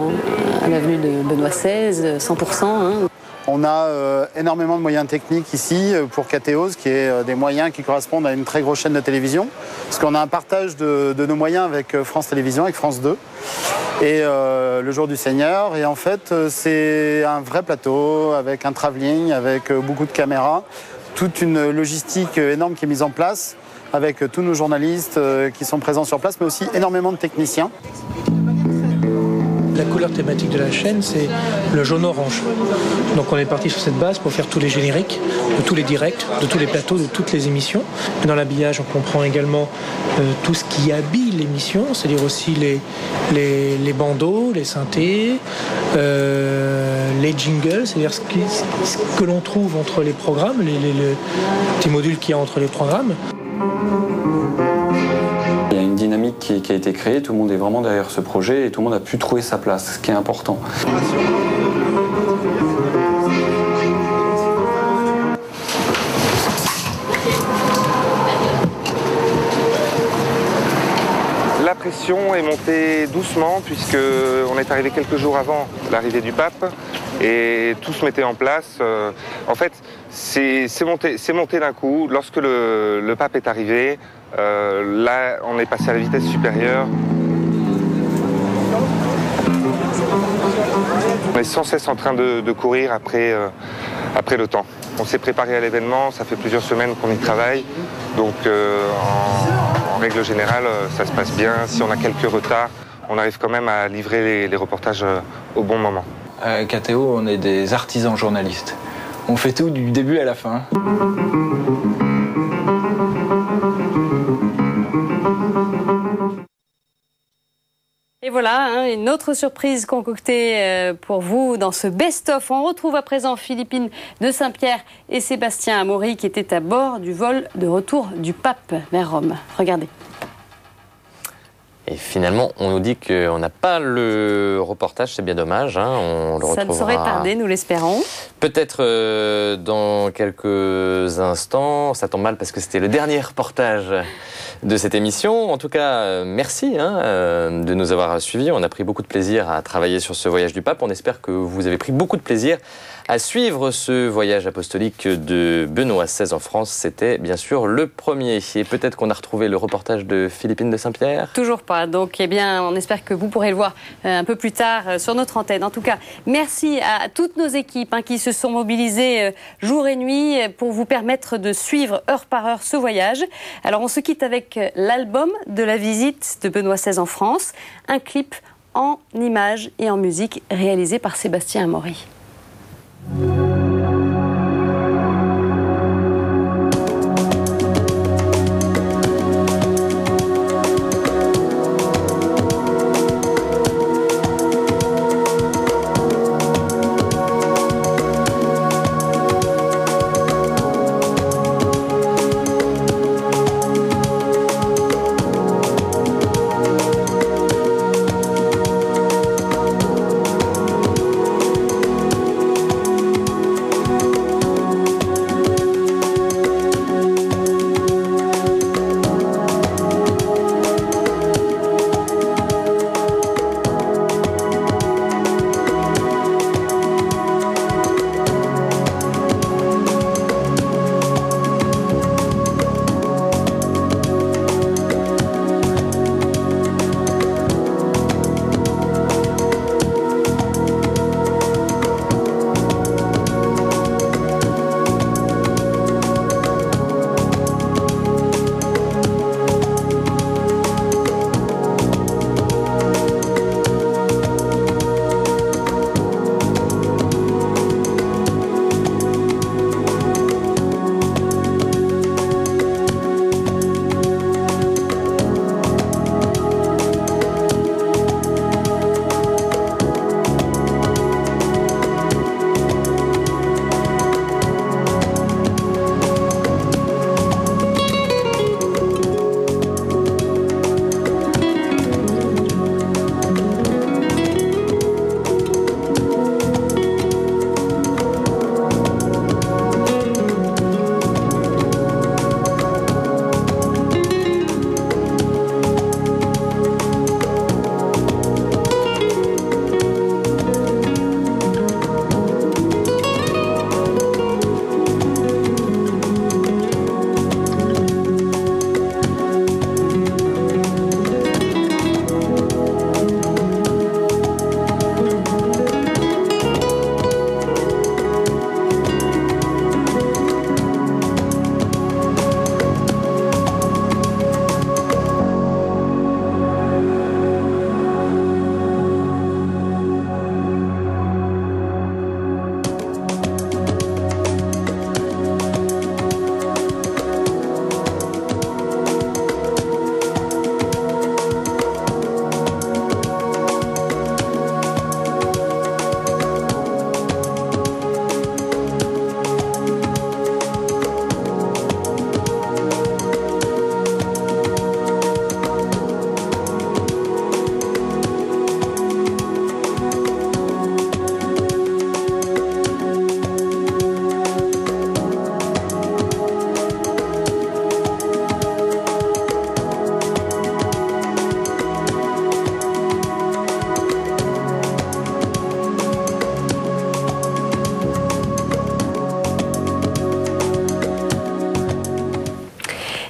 S1: l'avenue de Benoît XVI, 100%.
S18: On a énormément de moyens techniques ici pour KTO, qui est des moyens qui correspondent à une très grosse chaîne de télévision. Parce qu'on a un partage de nos moyens avec France Télévisions, avec France 2 et le Jour du Seigneur. Et en fait, c'est un vrai plateau avec un travelling, avec beaucoup de caméras. Toute une logistique énorme qui est mise en place avec tous nos journalistes qui sont présents sur place, mais aussi énormément de techniciens.
S11: La couleur thématique de la chaîne, c'est le jaune-orange. Donc on est parti sur cette base pour faire tous les génériques, de tous les directs, de tous les plateaux, de toutes les émissions. Dans l'habillage, on comprend également tout ce qui habille l'émission, c'est-à-dire aussi les bandeaux, les synthés, les jingles, c'est-à-dire ce que l'on trouve entre les programmes, les petits modules qu'il y a entre les programmes.
S23: Il y a une dynamique qui a été créée, tout le monde est vraiment derrière ce projet et tout le monde a pu trouver sa place, ce qui est important.
S7: La pression est montée doucement puisqu'on est arrivé quelques jours avant l'arrivée du pape et tout se mettait en place. En fait, c'est monté d'un coup. Lorsque le pape est arrivé, là, on est passé à la vitesse supérieure. On est sans cesse en train de courir après le temps. On s'est préparé à l'événement, ça fait plusieurs semaines qu'on y travaille. Donc, en règle générale, ça se passe bien. Si on a quelques retards, on arrive quand même à livrer les reportages au bon moment.
S24: À KTO, on est des artisans journalistes. On fait tout du début à la fin.
S1: Et voilà, une autre surprise concoctée pour vous dans ce best-of. On retrouve à présent Philippine de Saint-Pierre et Sébastien Amaury qui étaient à bord du vol de retour du pape vers Rome. Regardez.
S2: Et finalement, on nous dit qu'on n'a pas le reportage, c'est bien dommage. On le retrouvera.
S1: Ça ne saurait tarder, nous l'espérons.
S2: Peut-être dans quelques instants. Ça tombe mal parce que c'était le dernier reportage de cette émission. En tout cas, merci de nous avoir suivis. On a pris beaucoup de plaisir à travailler sur ce voyage du pape. On espère que vous avez pris beaucoup de plaisir à suivre ce voyage apostolique de Benoît XVI en France. C'était bien sûr le premier. Et peut-être qu'on a retrouvé le reportage de Philippine de Saint-Pierre.
S1: Toujours pas. Donc, on espère que vous pourrez le voir un peu plus tard sur notre antenne. En tout cas, merci à toutes nos équipes qui se sont mobilisées jour et nuit pour vous permettre de suivre heure par heure ce voyage. Alors, on se quitte avec l'album de la visite de Benoît XVI en France, un clip en images et en musique réalisé par Sébastien Amaury.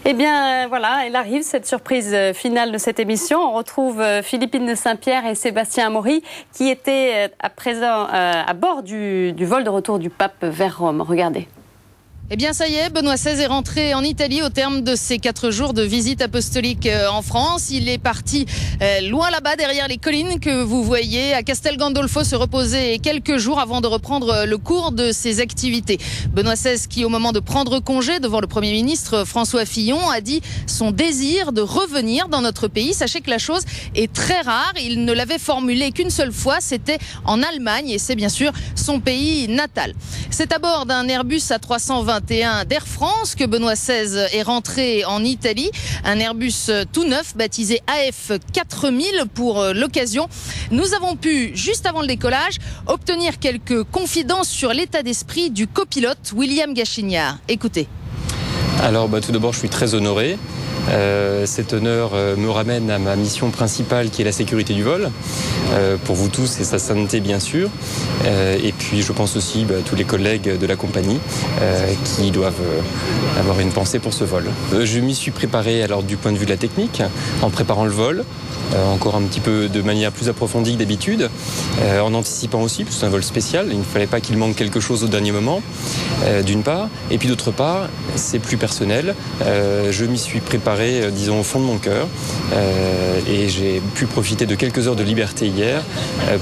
S1: Eh bien, voilà, elle arrive, cette surprise finale de cette émission. On retrouve Philippine de Saint-Pierre et Sébastien Amaury qui étaient à présent à bord du vol de retour du pape vers Rome. Regardez.
S20: Eh bien, ça y est, Benoît XVI est rentré en Italie au terme de ses 4 jours de visite apostolique en France. Il est parti loin là-bas, derrière les collines que vous voyez, à Castel Gandolfo, se reposer quelques jours avant de reprendre le cours de ses activités. Benoît XVI, qui au moment de prendre congé devant le Premier ministre François Fillon, a dit son désir de revenir dans notre pays. Sachez que la chose est très rare. Il ne l'avait formulé qu'une seule fois, c'était en Allemagne, et c'est bien sûr son pays natal. C'est à bord d'un Airbus A320 d'Air France que Benoît XVI est rentré en Italie. Un Airbus tout neuf baptisé AF4000 pour l'occasion. Nous avons pu, juste avant le décollage, obtenir quelques confidences sur l'état d'esprit du copilote William Gachignard. Écoutez.
S3: Alors tout d'abord, je suis très honoré. Cet honneur me ramène à ma mission principale qui est la sécurité du vol, pour vous tous et sa sainteté bien sûr, et puis je pense aussi à tous les collègues de la compagnie qui doivent avoir une pensée pour ce vol. Je m'y suis préparé alors du point de vue de la technique, en préparant le vol, encore un petit peu de manière plus approfondie que d'habitude, en anticipant aussi, parce que c'est un vol spécial, il ne fallait pas qu'il manque quelque chose au dernier moment, d'une part, et puis d'autre part, c'est plus personnel, je m'y suis préparé, disons, au fond de mon cœur, et j'ai pu profiter de quelques heures de liberté hier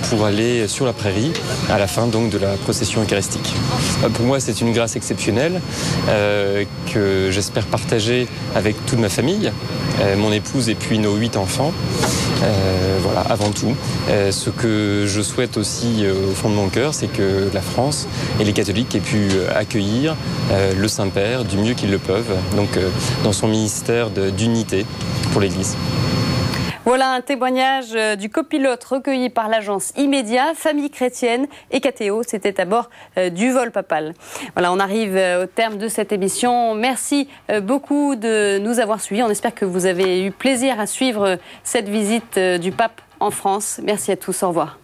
S3: pour aller sur la prairie, à la fin donc de la procession eucharistique. Pour moi, c'est une grâce exceptionnelle que j'espère partager avec toute ma famille, mon épouse et puis nos 8 enfants. Voilà, avant tout. Ce que je souhaite aussi au fond de mon cœur, c'est que la France et les catholiques aient pu accueillir le Saint-Père du mieux qu'ils le peuvent, donc dans son ministère d'unité pour l'Église.
S1: Voilà un témoignage du copilote recueilli par l'agence Immédia, Famille chrétienne et KTO. C'était à bord du vol papal. Voilà, on arrive au terme de cette émission. Merci beaucoup de nous avoir suivis. On espère que vous avez eu plaisir à suivre cette visite du pape en France. Merci à tous. Au revoir.